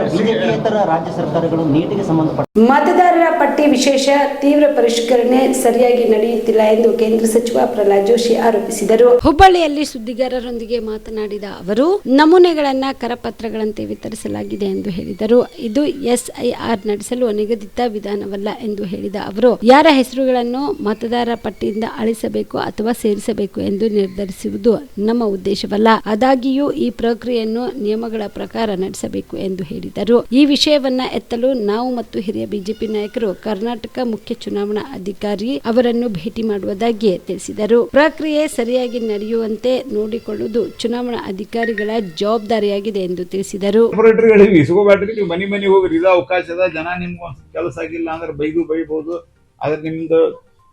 ರಾಜ್ಯ ಸರ್ಕಾರಗಳು ನೀತಿಗೆ ಸಂಬಂಧಪಟ್ಟ ಮತದಾರರ ಪಟ್ಟಿ ವಿಶೇಷ ತೀವ್ರ ಪರಿಷ್ಕರಣೆ ಸರಿಯಾಗಿ ನಡೆಯುತ್ತಿಲ್ಲ ಎಂದು ಕೇಂದ್ರ ಸಚಿವ ಪ್ರಹ್ಲಾದ್ ಜೋಶಿ ಆರೋಪಿಸಿದರು. ಹುಬ್ಬಳ್ಳಿಯಲ್ಲಿ ಸುದ್ದಿಗಾರರೊಂದಿಗೆ ಮಾತನಾಡಿದ ಅವರು, ನಮೂನೆಗಳನ್ನ ಕರಪತ್ರಗಳಂತೆ ವಿತರಿಸಲಾಗಿದೆ ಎಂದು ಹೇಳಿದರು. ಇದು SIR ನಡೆಸಲು ನಿಗದಿತ ವಿಧಾನವಲ್ಲ ಎಂದು ಹೇಳಿದ ಅವರು, ಯಾರ ಹೆಸರುಗಳನ್ನು ಮತದಾರರ ಪಟ್ಟಿಯಿಂದ ಅಳಿಸಬೇಕು ಅಥವಾ ಸೇರಿಸಬೇಕು ಎಂದು ನಿರ್ಧರಿಸುವುದು ನಮ್ಮ ಉದ್ದೇಶವಲ್ಲ. ಆದಾಗ್ಯೂ ಈ ಪ್ರಕ್ರಿಯೆಯನ್ನು ನಿಯಮಗಳ ಪ್ರಕಾರ ನಡೆಸಬೇಕು ಎಂದು ಹೇಳಿದರು. ಈ ವಿಷಯವನ್ನ ಎತ್ತಲು ನಾವು ಮತ್ತು ಹಿರಿಯ ಬಿಜೆಪಿ ನಾಯಕರು ಕರ್ನಾಟಕ ಮುಖ್ಯ ಚುನಾವಣಾ ಅಧಿಕಾರಿ ಅವರನ್ನು ಭೇಟಿ ಮಾಡುವುದಾಗಿ ತಿಳಿಸಿದರು. ಪ್ರಕ್ರಿಯೆ ಸರಿಯಾಗಿ ನಡೆಯುವಂತೆ ನೋಡಿಕೊಳ್ಳುವುದು ಚುನಾವಣಾ ಅಧಿಕಾರಿಗಳ ಜವಾಬ್ದಾರಿಯಾಗಿದೆ ಎಂದು ತಿಳಿಸಿದರು. ಮನೆ ಮನೆಗೆ ಹೋಗ್ರಿ, ಇದು ಅವಕಾಶದ ಜನ ನಿಮ್ಗೆ ಕೆಲಸ ಆಗಿಲ್ಲ ಅಂದ್ರೆ ಬೈಬೋದು. ಆದ್ರೆ ನಿಮ್ದು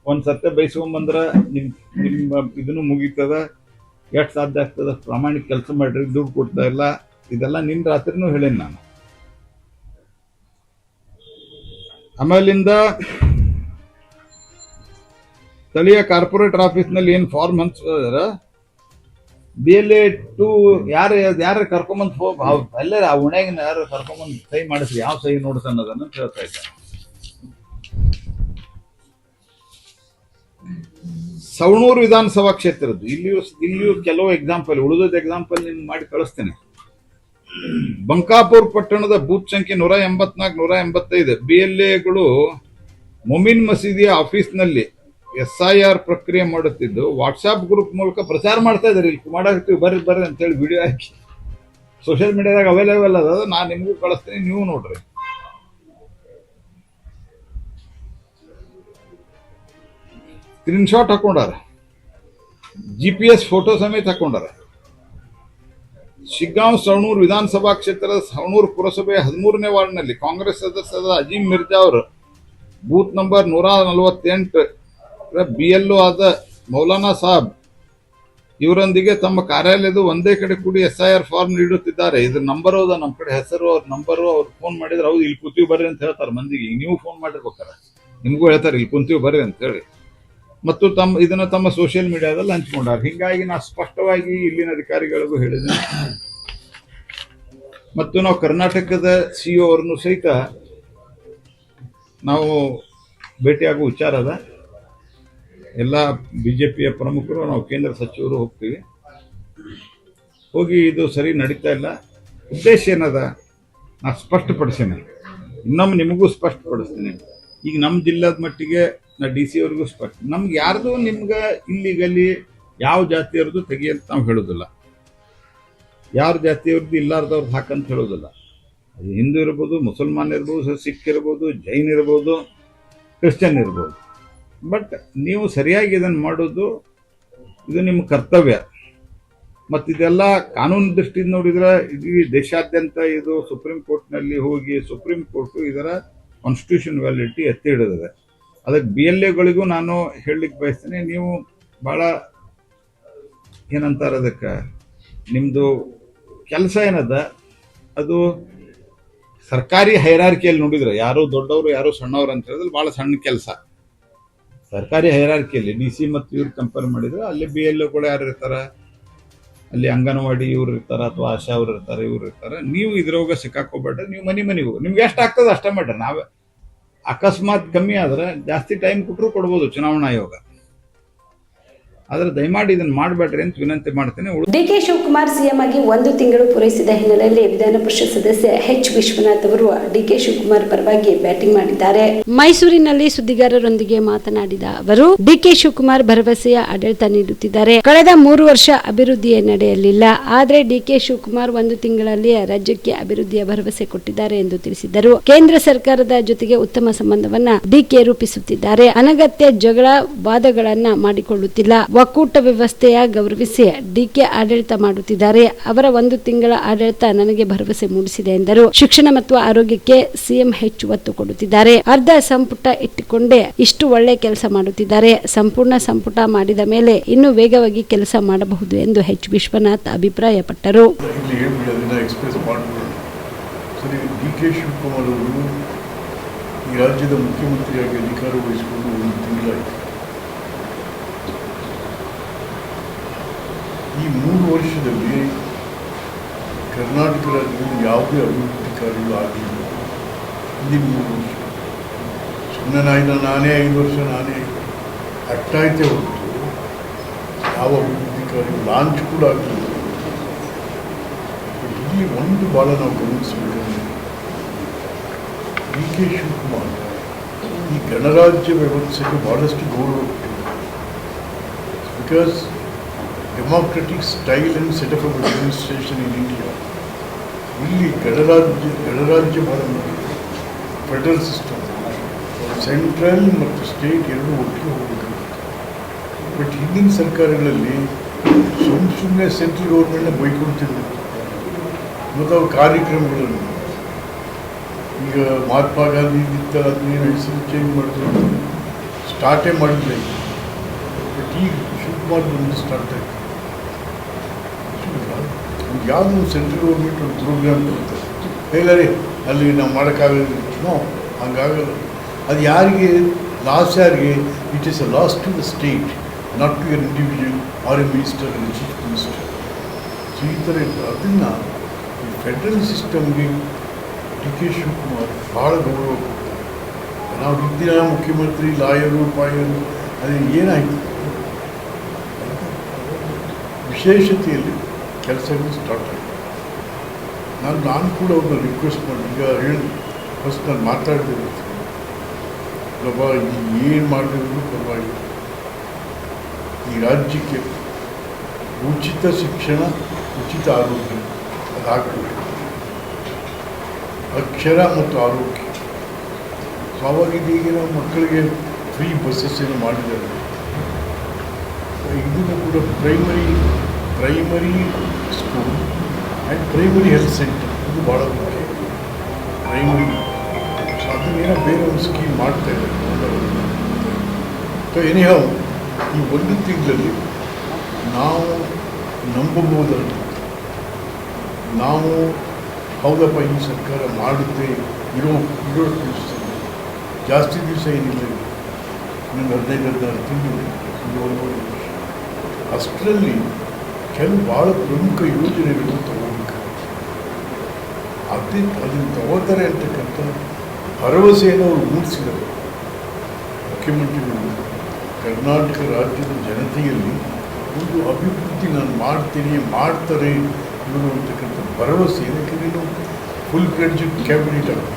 ಒಂದು ಸತ್ಯ ಬೈಸ್ಕೊಂಬಂದ್ರೆ ನಿಮ್ಮ ಇದನ್ನು ಮುಗೀತದ. ಎಷ್ಟು ಸಾಧ್ಯ ಆಗ್ತದ ಪ್ರಾಮಾಣಿಕ ಕೆಲಸ ಮಾಡ್ರಿ, ದುಡ್ಡು ಕೊಡ್ತಾ ಇಲ್ಲ. ಇದೆಲ್ಲ ನಿನ್ನ ರಾತ್ರಿನೂ ಹೇಳೇನಿ ನಾನು. ಆಮೇಲಿಂದ ಸ್ಥಳೀಯ ಕಾರ್ಪೊರೇಟರ್ ಆಫೀಸ್ನಲ್ಲಿ ಏನು ಫಾರ್ಮ್ ಹಂಚ್ರ BLA 2 ಯಾರು ಕರ್ಕೊಂಬಂದು ಅಲ್ಲೇ ಆ ಉಣ್ಯಾಗಿನ ಯಾರು ಕರ್ಕೊಂಬಂದು ಸಹಿ ಮಾಡಿಸ್ರಿ, ಯಾವ ಸಹಿ ನೋಡ್ಸ ಅನ್ನೋದನ್ನ ಹೇಳ್ತಾ ಇದ್ದ. ಸವಣೂರು ವಿಧಾನಸಭಾ ಕ್ಷೇತ್ರದ್ದು ಇಲ್ಲಿಯೂ ಕೆಲವು ಎಕ್ಸಾಂಪಲ್, ಉಳಿದ ಎಕ್ಸಾಂಪಲ್ ನಿಮ್ಗೆ ಮಾಡಿ ಕಳಿಸ್ತೇನೆ. ಬಂಕಾಪುರ ಪಟ್ಟಣದ ಬೂತ್ ಸಂಖ್ಯೆ 184, 185 BLAಗಳು ಮೊಮಿನ್ ಮಸೀದಿಯ ಆಫೀಸ್ನಲ್ಲಿ SIR ಪ್ರಕ್ರಿಯೆ ಮಾಡುತ್ತಿದ್ದು ವಾಟ್ಸಾಪ್ ಗ್ರೂಪ್ ಮೂಲಕ ಪ್ರಚಾರ ಮಾಡ್ತಾ ಇದ್ದಾರೆ. ಇಲ್ಲಿ ಮಾಡಾಕ್ತೀವಿ ಬರ್ರಿ ಅಂತೇಳಿ ವಿಡಿಯೋ ಹಾಕಿ ಸೋಷಿಯಲ್ ಮೀಡಿಯಾದಾಗ ಅವೈಲೇಬಲ್ ಅದ. ನಾನು ನಿಮಗೂ ಕಳಿಸ್ತೀನಿ, ನೀವು ನೋಡ್ರಿ. ಸ್ಕ್ರೀನ್ಶಾಟ್ ಹಾಕೊಂಡಾರ, GPS ಫೋಟೋ ಸಮೇತ ಹಾಕೊಂಡಾರ. ಶಿಗ್ಗಾಂವ್ ಸವಣೂರು ವಿಧಾನಸಭಾ ಕ್ಷೇತ್ರದ ಸವಣೂರು ಪುರಸಭೆಯ 13ನೇ ವಾರ್ಡ್ನಲ್ಲಿ ಕಾಂಗ್ರೆಸ್ ಸದಸ್ಯರಾದ ಅಜೀಂ ಮಿರ್ಜಾ ಅವರು ಬೂತ್ ನಂಬರ್ 148 BLO ಆದ ಮೌಲಾನಾ ಸಾಬ್ ಇವರೊಂದಿಗೆ ತಮ್ಮ ಕಾರ್ಯಾಲಯದ ಒಂದೇ ಕಡೆ ಕೂಡಿ SIR ಫಾರ್ಮ್ ನೀಡುತ್ತಿದ್ದಾರೆ. ಇದ್ರ ನಂಬರ್ ಹೌದ, ನಮ್ಮ ಕಡೆ ಹೆಸರು, ಅವ್ರ ನಂಬರು, ಅವ್ರು ಫೋನ್ ಮಾಡಿದ್ರೆ ಹೌದು ಇಲ್ಲಿ ಕೂತೀವಿ ಬರ್ರಿ ಅಂತ ಹೇಳ್ತಾರೆ ಮಂದಿಗೆ. ನೀವು ಫೋನ್ ಮಾಡಿರ್ಬೇಕಾರ, ನಿಮಗೂ ಹೇಳ್ತಾರೆ ಇಲ್ಲಿ ಕುಂತೀವಿ ಬರ್ರಿ ಅಂತ ಹೇಳಿ. ಮತ್ತು ಇದನ್ನ ತಮ್ಮ ಸೋಷಿಯಲ್ ಮೀಡಿಯಾದಲ್ಲಿ ಹಂಚಿಕೊಂಡಾರ. ಹೀಗಾಗಿ ನಾ ಸ್ಪಷ್ಟವಾಗಿ ಇಲ್ಲಿನ ಅಧಿಕಾರಿಗಳಿಗೂ ಹೇಳಿದ್ದೇನೆ. ಮತ್ತು ನಾವು ಕರ್ನಾಟಕದ CEO ಅವರನ್ನು ಸಹಿತ ನಾವು ಭೇಟಿಯಾಗುವ ವಿಚಾರ ಅದ. ಎಲ್ಲ BJPಯ ಪ್ರಮುಖರು, ನಾವು ಕೇಂದ್ರ ಸಚಿವರು ಹೋಗ್ತೀವಿ. ಹೋಗಿ ಇದು ಸರಿ ನಡೀತಾ ಇಲ್ಲ, ಉದ್ದೇಶ ಏನದ ನಾ ಸ್ಪಷ್ಟಪಡಿಸ್ತೇನೆ, ಇನ್ನೊಮ್ಮೆ ನಿಮಗೂ ಸ್ಪಷ್ಟಪಡಿಸ್ತೀನಿ. ಈಗ ನಮ್ಮ ಜಿಲ್ಲಾದ ಮಟ್ಟಿಗೆ ನಾ DC ಅವ್ರಿಗೂ ಸ್ಪಷ್ಟ, ನಮ್ಗೆ ಯಾರ್ದು ನಿಮ್ಗೆ ಇಲ್ಲಿಗಲ್ಲಿ ಯಾವ ಜಾತಿಯವ್ರದ್ದು ತೆಗಿಯಂತ ನಾವು ಹೇಳೋದಿಲ್ಲ, ಯಾರ ಜಾತಿಯವ್ರದ್ದು ಇಲ್ಲಾರ್ದವ್ರದ್ದು ಹಾಕಂತ ಹೇಳೋದಿಲ್ಲ. ಅದು ಹಿಂದೂ ಇರ್ಬೋದು, ಮುಸಲ್ಮಾನ್ ಇರ್ಬೋದು, ಸಿಖ್ ಇರ್ಬೋದು, ಜೈನ್ ಇರ್ಬೋದು, ಕ್ರಿಶ್ಚಿಯನ್ ಇರ್ಬೋದು. ಬಟ್ ನೀವು ಸರಿಯಾಗಿ ಇದನ್ನು ಮಾಡೋದು ಇದು ನಿಮ್ಮ ಕರ್ತವ್ಯ. ಮತ್ತು ಇದೆಲ್ಲ ಕಾನೂನು ದೃಷ್ಟಿಯಿಂದ ನೋಡಿದ್ರೆ ಇಡೀ ದೇಶಾದ್ಯಂತ ಇದು ಸುಪ್ರೀಂ ಕೋರ್ಟ್ನಲ್ಲಿ ಹೋಗಿ ಸುಪ್ರೀಂ ಕೋರ್ಟು ಇದರ ಕಾನ್ಸ್ಟಿಟ್ಯೂಷನ್ ವ್ಯಾಲಿಡಿಟಿ ಎತ್ತಿ ಹಿಡಿದಿದೆ. ಅದಕ್ಕೆ BLAಗಳಿಗೂ ನಾನು ಹೇಳಲಿಕ್ಕೆ ಬಯಸ್ತೇನೆ, ನೀವು ಭಾಳ ಏನಂತಾರೆ ಅದಕ್ಕೆ, ನಿಮ್ಮದು ಕೆಲಸ ಏನದ ಅದು ಸರ್ಕಾರಿ ಹೈರಾರ್ಕಿಯಲ್ಲಿ ನೋಡಿದ್ರೆ ಯಾರು ದೊಡ್ಡವರು ಯಾರು ಸಣ್ಣವರು ಅಂತ ಹೇಳಿದ್ರೆ ಭಾಳ ಸಣ್ಣ ಕೆಲಸ. ಸರ್ಕಾರಿ ಹೈರಾರ್ಕಿಯಲ್ಲಿ DC ಮತ್ತು ಇವ್ರು ಕಂಪೇರ್ ಮಾಡಿದ್ರೆ ಅಲ್ಲಿ BLAಗಳು ಯಾರು ಇರ್ತಾರೆ, ಅಲ್ಲಿ ಅಂಗನವಾಡಿ ಇವ್ರು ಇರ್ತಾರೆ ಅಥವಾ ಆಶಾ ಅವ್ರು ಇರ್ತಾರೆ, ಇವ್ರು ಇರ್ತಾರೆ. ನೀವು ಇದ್ರೊಳಗೆ ಸಿಕ್ಕಾಕೋಬೇಡ್ರಿ, ನೀವು ಮನೆಗೆ ಹೋಗಿ ನಿಮ್ಗೆ ಎಷ್ಟು ಆಗ್ತದೆ ಅಷ್ಟೇ ಮಾಡ್ರಿ. ನಾವೇ ಅಕಸ್ಮಾತ್ ಕಮ್ಮಿ ಆದ್ರೆ ಜಾಸ್ತಿ ಟೈಮ್ ಕೊಟ್ಟರು ಕೊಡ್ಬೋದು ಚುನಾವಣಾ ಆಯೋಗ. ಆದ್ರೆ ದಯಮಾಡಿ ಇದನ್ನ ಮಾಡಬೇಡ್ರಿ ಅಂತ ವಿನಂತಿ ಮಾಡ್ತೇನೆ. ಡಿಕೆ ಶಿವಕುಮಾರ್ ಸಿಎಂ ಆಗಿ 1 ತಿಂಗಳು ಪೂರೈಸಿದ ಹಿನ್ನೆಲೆಯಲ್ಲಿ ವಿಧಾನ ಪರಿಷತ್ ಸದಸ್ಯ ಎಚ್ ವಿಶ್ವನಾಥ್ ಅವರು ಡಿಕೆ ಶಿವಕುಮಾರ್ ಪರವಾಗಿ ಬ್ಯಾಟಿಂಗ್ ಮಾಡಿದ್ದಾರೆ. ಮೈಸೂರಿನಲ್ಲಿ ಸುದ್ದಿಗಾರರೊಂದಿಗೆ ಮಾತನಾಡಿದ ಅವರು, ಡಿಕೆ ಶಿವಕುಮಾರ್ ಭರವಸೆಯ ಆಡಳಿತ ನೀಡುತ್ತಿದ್ದಾರೆ. ಕಳೆದ 3 ವರ್ಷ ಅಭಿವೃದ್ಧಿಯೇ ನಡೆಯಲಿಲ್ಲ. ಆದರೆ ಡಿಕೆ ಶಿವಕುಮಾರ್ 1 ತಿಂಗಳಲ್ಲಿ ರಾಜ್ಯಕ್ಕೆ ಅಭಿವೃದ್ಧಿಯ ಭರವಸೆ ಕೊಟ್ಟಿದ್ದಾರೆ ಎಂದು ತಿಳಿಸಿದರು. ಕೇಂದ್ರ ಸರ್ಕಾರದ ಜೊತೆಗೆ ಉತ್ತಮ ಸಂಬಂಧವನ್ನ ಡಿಕೆ ರೂಪಿಸುತ್ತಿದ್ದಾರೆ. ಅನಗತ್ಯ ಜಗಳ ವಾದಗಳನ್ನ ಮಾಡಿಕೊಳ್ಳುತ್ತಿಲ್ಲ. ಒಕ್ಕೂಟ ವ್ಯವಸ್ಥೆಯ ಗೌರವಿಸಿ ಡಿಕೆ ಆಡಳಿತ ಮಾಡುತ್ತಿದ್ದಾರೆ. ಅವರ 1 ತಿಂಗಳ ಆಡಳಿತ ನನಗೆ ಭರವಸೆ ಮೂಡಿಸಿದೆ ಎಂದರು. ಶಿಕ್ಷಣ ಮತ್ತು ಆರೋಗ್ಯಕ್ಕೆ ಸಿಎಂ ಹೆಚ್ಚು ಒತ್ತು ಕೊಡುತ್ತಿದ್ದಾರೆ. ಅರ್ಧ ಸಂಪುಟ ಇಟ್ಟುಕೊಂಡೇ ಇಷ್ಟು ಒಳ್ಳೆ ಕೆಲಸ ಮಾಡುತ್ತಿದ್ದಾರೆ. ಸಂಪೂರ್ಣ ಸಂಪುಟ ಮಾಡಿದ ಮೇಲೆ ಇನ್ನೂ ವೇಗವಾಗಿ ಕೆಲಸ ಮಾಡಬಹುದು ಎಂದು ಎಚ್ ವಿಶ್ವನಾಥ್ ಅಭಿಪ್ರಾಯಪಟ್ಟರು. ಡಿಕೆ ಶಿವಕುಮಾರ್ ಅವರು ಈ ರಾಜ್ಯದ ಮುಖ್ಯಮಂತ್ರಿಯಾಗಿ ಅಧಿಕಾರ ವಹಿಸಿಕೊಂಡು 1 ತಿಂಗಳಾಯಿತು. ಈ 3 ವರ್ಷದಲ್ಲಿ ಕರ್ನಾಟಕ ರಾಜ್ಯದಲ್ಲಿ ಯಾವುದೇ ಅಭಿವೃದ್ಧಿ ಕಾರ್ಯಗಳು ಆಗಲಿಲ್ಲ. ಹಿಂದಿನ 3 ವರ್ಷ ಸುಮ್ಮನೆ ನಾನೇ 5 ವರ್ಷ ನಾನೇ ಅಟ್ಟಾಯ್ತೇ ಹೊರತು ಯಾವ ಅಭಿವೃದ್ಧಿ ಕಾರ್ಯ ಲಾಂಚ್ ಕೂಡ ಆಗಲಿಲ್ಲ. ಇಲ್ಲಿ ಒಂದು ಭಾಳ ನಾವು ಗಮನಿಸಬೇಕಂದ್ರೆ ಡಿ ಕೆ ಶಿವಕುಮಾರ್ ಈ ಗಣರಾಜ್ಯ ವ್ಯವಸ್ಥೆಗೆ ಭಾಳಷ್ಟು ಗೌರವ ಕೊಟ್ಟಿದ್ದಾರೆ. Because democratic style and setup of administration in India. ಇಲ್ಲಿ ಗಣರಾಜ್ಯ ಭಾಳ ಮುಖ್ಯ. ಫೆಡರಲ್ ಸಿಸ್ಟಮ್ ಸೆಂಟ್ರಲ್ ಮತ್ತು ಸ್ಟೇಟ್ ಎರಡೂ ಒಟ್ಟಿಗೆ ಹೋಗಬೇಕಾಗುತ್ತೆ. ಬಟ್ ಹಿಂದಿನ ಸರ್ಕಾರಗಳಲ್ಲಿ ಸುಮ್ಮನೆ ಸೆಂಟ್ರಲ್ ಗೌರ್ಮೆಂಟ್ನ ಬೈಕೊಳ್ತಿದ್ರು ಮತ್ತು ಅವ್ರ ಕಾರ್ಯಕ್ರಮಗಳನ್ನು. ಈಗ ಮಹಾತ್ಮ ಗಾಂಧಿ ಇತ್ತ ಅದನ್ನೇನು ಹೆಸರು ಚೇಂಜ್ ಮಾಡಿದ್ರು, ಸ್ಟಾರ್ಟೇ ಮಾಡಿಲ್ಲ. ಬಟ್ ಈಗ ಶಿವಕುಮಾರ್ ಬಂದು ಸ್ಟಾರ್ಟ್ ಆಯಿತು. ಯಾವುದೋ ಒಂದು ಸೆಂಟ್ರಲ್ ಗೌರ್ಮೆಂಟ್ ಒಂದು ಪ್ರೋಗ್ರಾಮ್ ಕೊಡ್ತಾರೆ, ಹೇಳರಿ ಅಲ್ಲಿ ನಾವು ಮಾಡೋಕ್ಕಾಗಲ್ಲ. ನೋ, ಹಂಗಾಗಲ್ಲ. ಅದು ಯಾರಿಗೆ ಲಾಸ್? ಯಾರಿಗೆ? It is a loss to the state, not to an individual or a minister or chief minister. So ಈ ಥರ ಇರ್ತದೆ. ಅದನ್ನು ಈ ಫೆಡ್ರಲ್ ಸಿಸ್ಟಮ್ಗೆ ಡಿ ಕೆ ಶಿವಕುಮಾರ್ ಭಾಳ ಗೌರವ ಕೊಡ್ತಾರೆ. ನಾವು ಹಿಂದಿನ ಮುಖ್ಯಮಂತ್ರಿ ಲಾಯರು ಪಾಯರು ಅದು ಏನಾಯಿತು? ವಿಶೇಷತೆಯಲ್ಲಿ ಕೆಲಸಗಳು ಸ್ಟಾರ್ಟ್ ಆಗಿದೆ. ನಾನು ಕೂಡ ಅವ್ರನ್ನ ರಿಕ್ವೆಸ್ಟ್ ಮಾಡಿ, ಈಗ ಹೇಳಿ ಫಸ್ಟ್ ನಾನು ಮಾತಾಡಿದೆ, ಬಾಬಾ ಏನು ಮಾಡಿದ್ರು ಪರವಾಗಿಲ್ಲ, ಈ ರಾಜ್ಯಕ್ಕೆ ಉಚಿತ ಶಿಕ್ಷಣ, ಉಚಿತ ಆರೋಗ್ಯ ಅದಾಗಬೇಕು. ಅಕ್ಷರ ಮತ್ತು ಆರೋಗ್ಯ. ಸೊ ಅವಾಗಿದ್ದೀಗ ನಾವು ಮಕ್ಕಳಿಗೆ ಫ್ರೀ ಬಸ್ಸಸ್ ಏನು ಮಾಡಿದ್ದಾರೆ. ಇದನ್ನು ಕೂಡ primary school and primary health centre ಇದು ಭಾಳ ಮುಖ್ಯ. ಪ್ರೈಮರಿ ಸೊ ಅದನ್ನೇನೋ ಬೇರೆ ಒಂದು ಸ್ಕೀಮ್ ಮಾಡ್ತಾಯಿದ್ದಾರೆ. ಸೊ ಎನಿಹೌ ಈ 1 ತಿಂಗಳಲ್ಲಿ ನಾವು ನಂಬಬಹುದಾದ, ನಾವು ಹೌದಪ್ಪ ಈ ಸರ್ಕಾರ ಮಾಡುತ್ತೆ ಇರೋ ದಿವಸದಲ್ಲಿ ಜಾಸ್ತಿ ದಿವಸ ಏನಿಲ್ಲ, ಇನ್ನೊಂದು 15-16 ತಿಂಗಳು, 1 ವರ್ಷ. ಅಷ್ಟರಲ್ಲಿ ಕೆಲವು ಭಾಳ ಪ್ರಮುಖ ಯೋಜನೆಗಳನ್ನು ತಗೋಬೇಕಾಗುತ್ತೆ. ಅದನ್ನು ತಗೋತಾರೆ ಅಂತಕ್ಕಂಥ ಭರವಸೆಯನ್ನು ಅವರು ಮೂಡಿಸಿದರು ಮುಖ್ಯಮಂತ್ರಿಗಳು. ಕರ್ನಾಟಕ ರಾಜ್ಯದ ಜನತೆಯಲ್ಲಿ ಒಂದು ಅಭಿವೃದ್ಧಿ ನಾನು ಮಾಡ್ತಾರೆ ಇವರು ಅಂತಕ್ಕಂಥ ಭರವಸೆ. ಯಾಕೆಂದರೆ ಇದು ಫುಲ್ ಫ್ಲೆಡ್ಜ್ಡ್ ಕ್ಯಾಬಿನೆಟ್ ಆಗುತ್ತೆ.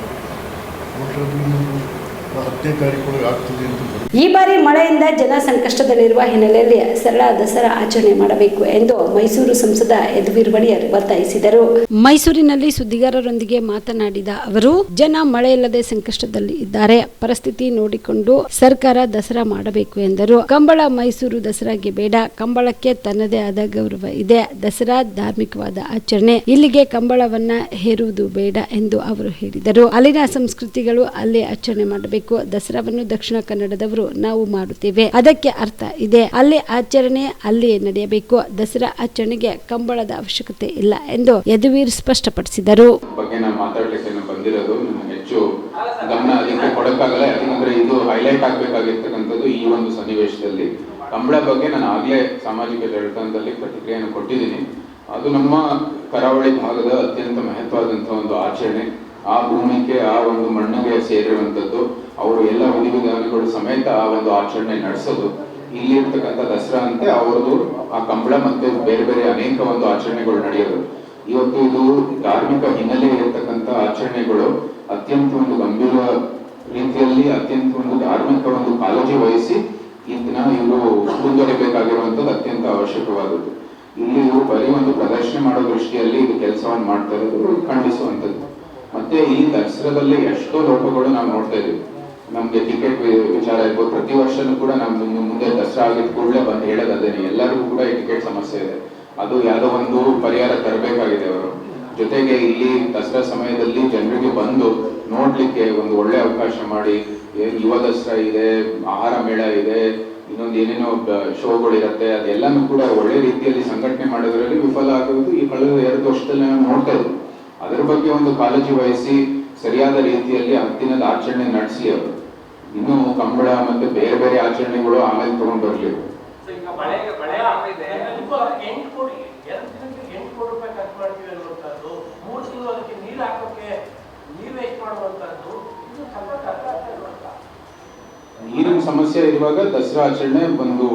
10ನೇ ತಾರೀಕೊಳಗೆ ಆಗ್ತದೆ ಅಂತ. ಈ ಬಾರಿ ಮಳೆಯಿಂದ ಜನ ಸಂಕಷ್ಟದಲ್ಲಿರುವ ಹಿನ್ನೆಲೆಯಲ್ಲಿ ಸರಳ ದಸರಾ ಆಚರಣೆ ಮಾಡಬೇಕು ಎಂದು ಮೈಸೂರು ಸಂಸದ ಯದುವೀರ್ ಒಡೆಯರ್ ಒತ್ತಾಯಿಸಿದರು. ಮೈಸೂರಿನಲ್ಲಿ ಸುದ್ದಿಗಾರರೊಂದಿಗೆ ಮಾತನಾಡಿದ ಅವರು, ಜನ ಮಳೆ ಇಲ್ಲದೆ ಸಂಕಷ್ಟದಲ್ಲಿ ಇದ್ದಾರೆ. ಪರಿಸ್ಥಿತಿ ನೋಡಿಕೊಂಡು ಸರ್ಕಾರ ದಸರಾ ಮಾಡಬೇಕು ಎಂದರು. ಕಂಬಳ ಮೈಸೂರು ದಸರಾಗೆ ಬೇಡ, ಕಂಬಳಕ್ಕೆ ತನ್ನದೇ ಆದ ಗೌರವ ಇದೆ. ದಸರಾ ಧಾರ್ಮಿಕವಾದ ಆಚರಣೆ, ಇಲ್ಲಿಗೆ ಕಂಬಳವನ್ನ ಹೇರುವುದು ಬೇಡ ಎಂದು ಅವರು ಹೇಳಿದರು. ಅಲ್ಲಿನ ಸಂಸ್ಕೃತಿಗಳು ಅಲ್ಲೇ ಆಚರಣೆ ಮಾಡಬೇಕು. ದಸರಾವನ್ನು ದಕ್ಷಿಣ ಕನ್ನಡದವರು ನಾವು ಮಾಡುತ್ತೇವೆ, ಅದಕ್ಕೆ ಅರ್ಥ ಇದೆ. ಅಲ್ಲಿ ಆಚರಣೆ ಅಲ್ಲಿಯೇ ನಡೆಯಬೇಕು. ದಸರಾ ಆಚರಣೆಗೆ ಕಂಬಳದ ಅವಶ್ಯಕತೆ ಇಲ್ಲ ಎಂದು ಯದುವೀರ್ ಸ್ಪಷ್ಟಪಡಿಸಿದರು. ಬಗ್ಗೆ ನಾನು ಮಾತಾಡ್ಲಿಕ್ಕೆ ಬಂದಿರೋದು, ಹೆಚ್ಚು ಗಮನ ಅದಕ್ಕೆ ಕೊಡಕ್ಕಾಗಲ್ಲ. ಯಾಕಂದ್ರೆ ಇದು ಹೈಲೈಟ್ ಆಗ್ಬೇಕಾಗಿರ್ತಕ್ಕಂಥದ್ದು ಈ ಒಂದು ಸನ್ನಿವೇಶದಲ್ಲಿ. ಕಂಬಳ ಬಗ್ಗೆ ನಾನು ಆಗ್ಲೇ ಸಾಮಾಜಿಕ ಜಾಲತಾಣದಲ್ಲಿ ಪ್ರತಿಕ್ರಿಯೆಯನ್ನು ಕೊಟ್ಟಿದ್ದೀನಿ. ಅದು ನಮ್ಮ ಕರಾವಳಿ ಭಾಗದ ಅತ್ಯಂತ ಮಹತ್ವವಾದಂತಹ ಒಂದು ಆಚರಣೆ. ಆ ಭೂಮಿಗೆ, ಆ ಒಂದು ಮಣ್ಣಿಗೆ ಸೇರಿರುವಂಥದ್ದು. ಅವರು ಎಲ್ಲ ವಿಧಿವಿಧಾನಗಳು ಸಮೇತ ಆ ಒಂದು ಆಚರಣೆ ನಡೆಸೋದು. ಇಲ್ಲಿ ಇರ್ತಕ್ಕಂಥ ದಸರಾ ಅಂತೆ ಅವರದು ಆ ಕಂಬಳ ಮತ್ತೆ ಬೇರೆ ಬೇರೆ ಅನೇಕ ಒಂದು ಆಚರಣೆಗಳು ನಡೆಯೋದು. ಇವತ್ತು ಇದು ಧಾರ್ಮಿಕ ಹಿನ್ನೆಲೆ ಇರತಕ್ಕಂಥ ಆಚರಣೆಗಳು ಅತ್ಯಂತ ಒಂದು ಗಂಭೀರ ರೀತಿಯಲ್ಲಿ, ಅತ್ಯಂತ ಒಂದು ಧಾರ್ಮಿಕ ಒಂದು ಕಾಳಜಿ ವಹಿಸಿ ಇದನ್ನ ಇವರು ಮುಂದುವರಿಬೇಕಾಗಿರುವಂಥದ್ದು ಅತ್ಯಂತ ಅವಶ್ಯಕವಾದದ್ದು. ಇಲ್ಲಿ ಇವರು ಬರೀ ಒಂದು ಪ್ರದರ್ಶನ ಮಾಡೋ ದೃಷ್ಟಿಯಲ್ಲಿ ಇದು ಕೆಲಸವನ್ನು ಮಾಡ್ತಾ ಇರೋದು ಖಂಡಿಸುವಂಥದ್ದು. ಮತ್ತೆ ಈ ದಸರಾದಲ್ಲಿ ಎಷ್ಟೋ ಲೋಪಗಳು ನಾವು ನೋಡ್ತಾ ಇದೀವಿ. ನಮ್ಗೆ ಟಿಕೆಟ್ ವಿಚಾರ ಇರ್ಬೋದು. ಪ್ರತಿ ವರ್ಷನೂ ಕೂಡ ನಮ್ದು ಮುಂದೆ ದಸರಾ ಆಗಿದ ಕೂಡಲೇ ಬಂದು ಹೇಳೋದು ಅದೇನೆ, ಎಲ್ಲರಿಗೂ ಕೂಡ ಈ ಟಿಕೆಟ್ ಸಮಸ್ಯೆ ಇದೆ. ಅದು ಯಾವುದೋ ಒಂದು ಪರಿಹಾರ ತರಬೇಕಾಗಿದೆ ಅವರು. ಜೊತೆಗೆ ಇಲ್ಲಿ ದಸರಾ ಸಮಯದಲ್ಲಿ ಜನರಿಗೆ ಬಂದು ನೋಡ್ಲಿಕ್ಕೆ ಒಂದು ಒಳ್ಳೆ ಅವಕಾಶ ಮಾಡಿ, ಯುವ ದಸರಾ ಇದೆ, ಆಹಾರ ಮೇಳ ಇದೆ, ಇನ್ನೊಂದು ಏನೇನೋ ಶೋಗಳಿರುತ್ತೆ, ಅದೆಲ್ಲಾನು ಕೂಡ ಒಳ್ಳೆ ರೀತಿಯಲ್ಲಿ ಸಂಘಟನೆ ಮಾಡೋದ್ರಲ್ಲಿ ವಿಫಲ ಆಗುವುದು ಈ ಕಳೆದ 2 ವರ್ಷದಲ್ಲಿ ನಾವು ನೋಡ್ತಾ ಇದ್ವಿ. ಅದರ ಬಗ್ಗೆ ಒಂದು ಕಾಳಜಿ ವಹಿಸಿ ಸರಿಯಾದ ರೀತಿಯಲ್ಲಿ ದಿನದ ಆಚರಣೆ ನಡೆಸಲಿ ಅವರು. ಇನ್ನು ಕಂಬಳ ಮತ್ತೆ ಬೇರೆ ಬೇರೆ ಆಚರಣೆಗಳು ಆಮೇಲೆ ತಗೊಂಡು ಬರಲಿ. ನೀರಿನ ಸಮಸ್ಯೆ ಇರುವಾಗ ದಸರಾ ಆಚರಣೆ ಒಂದು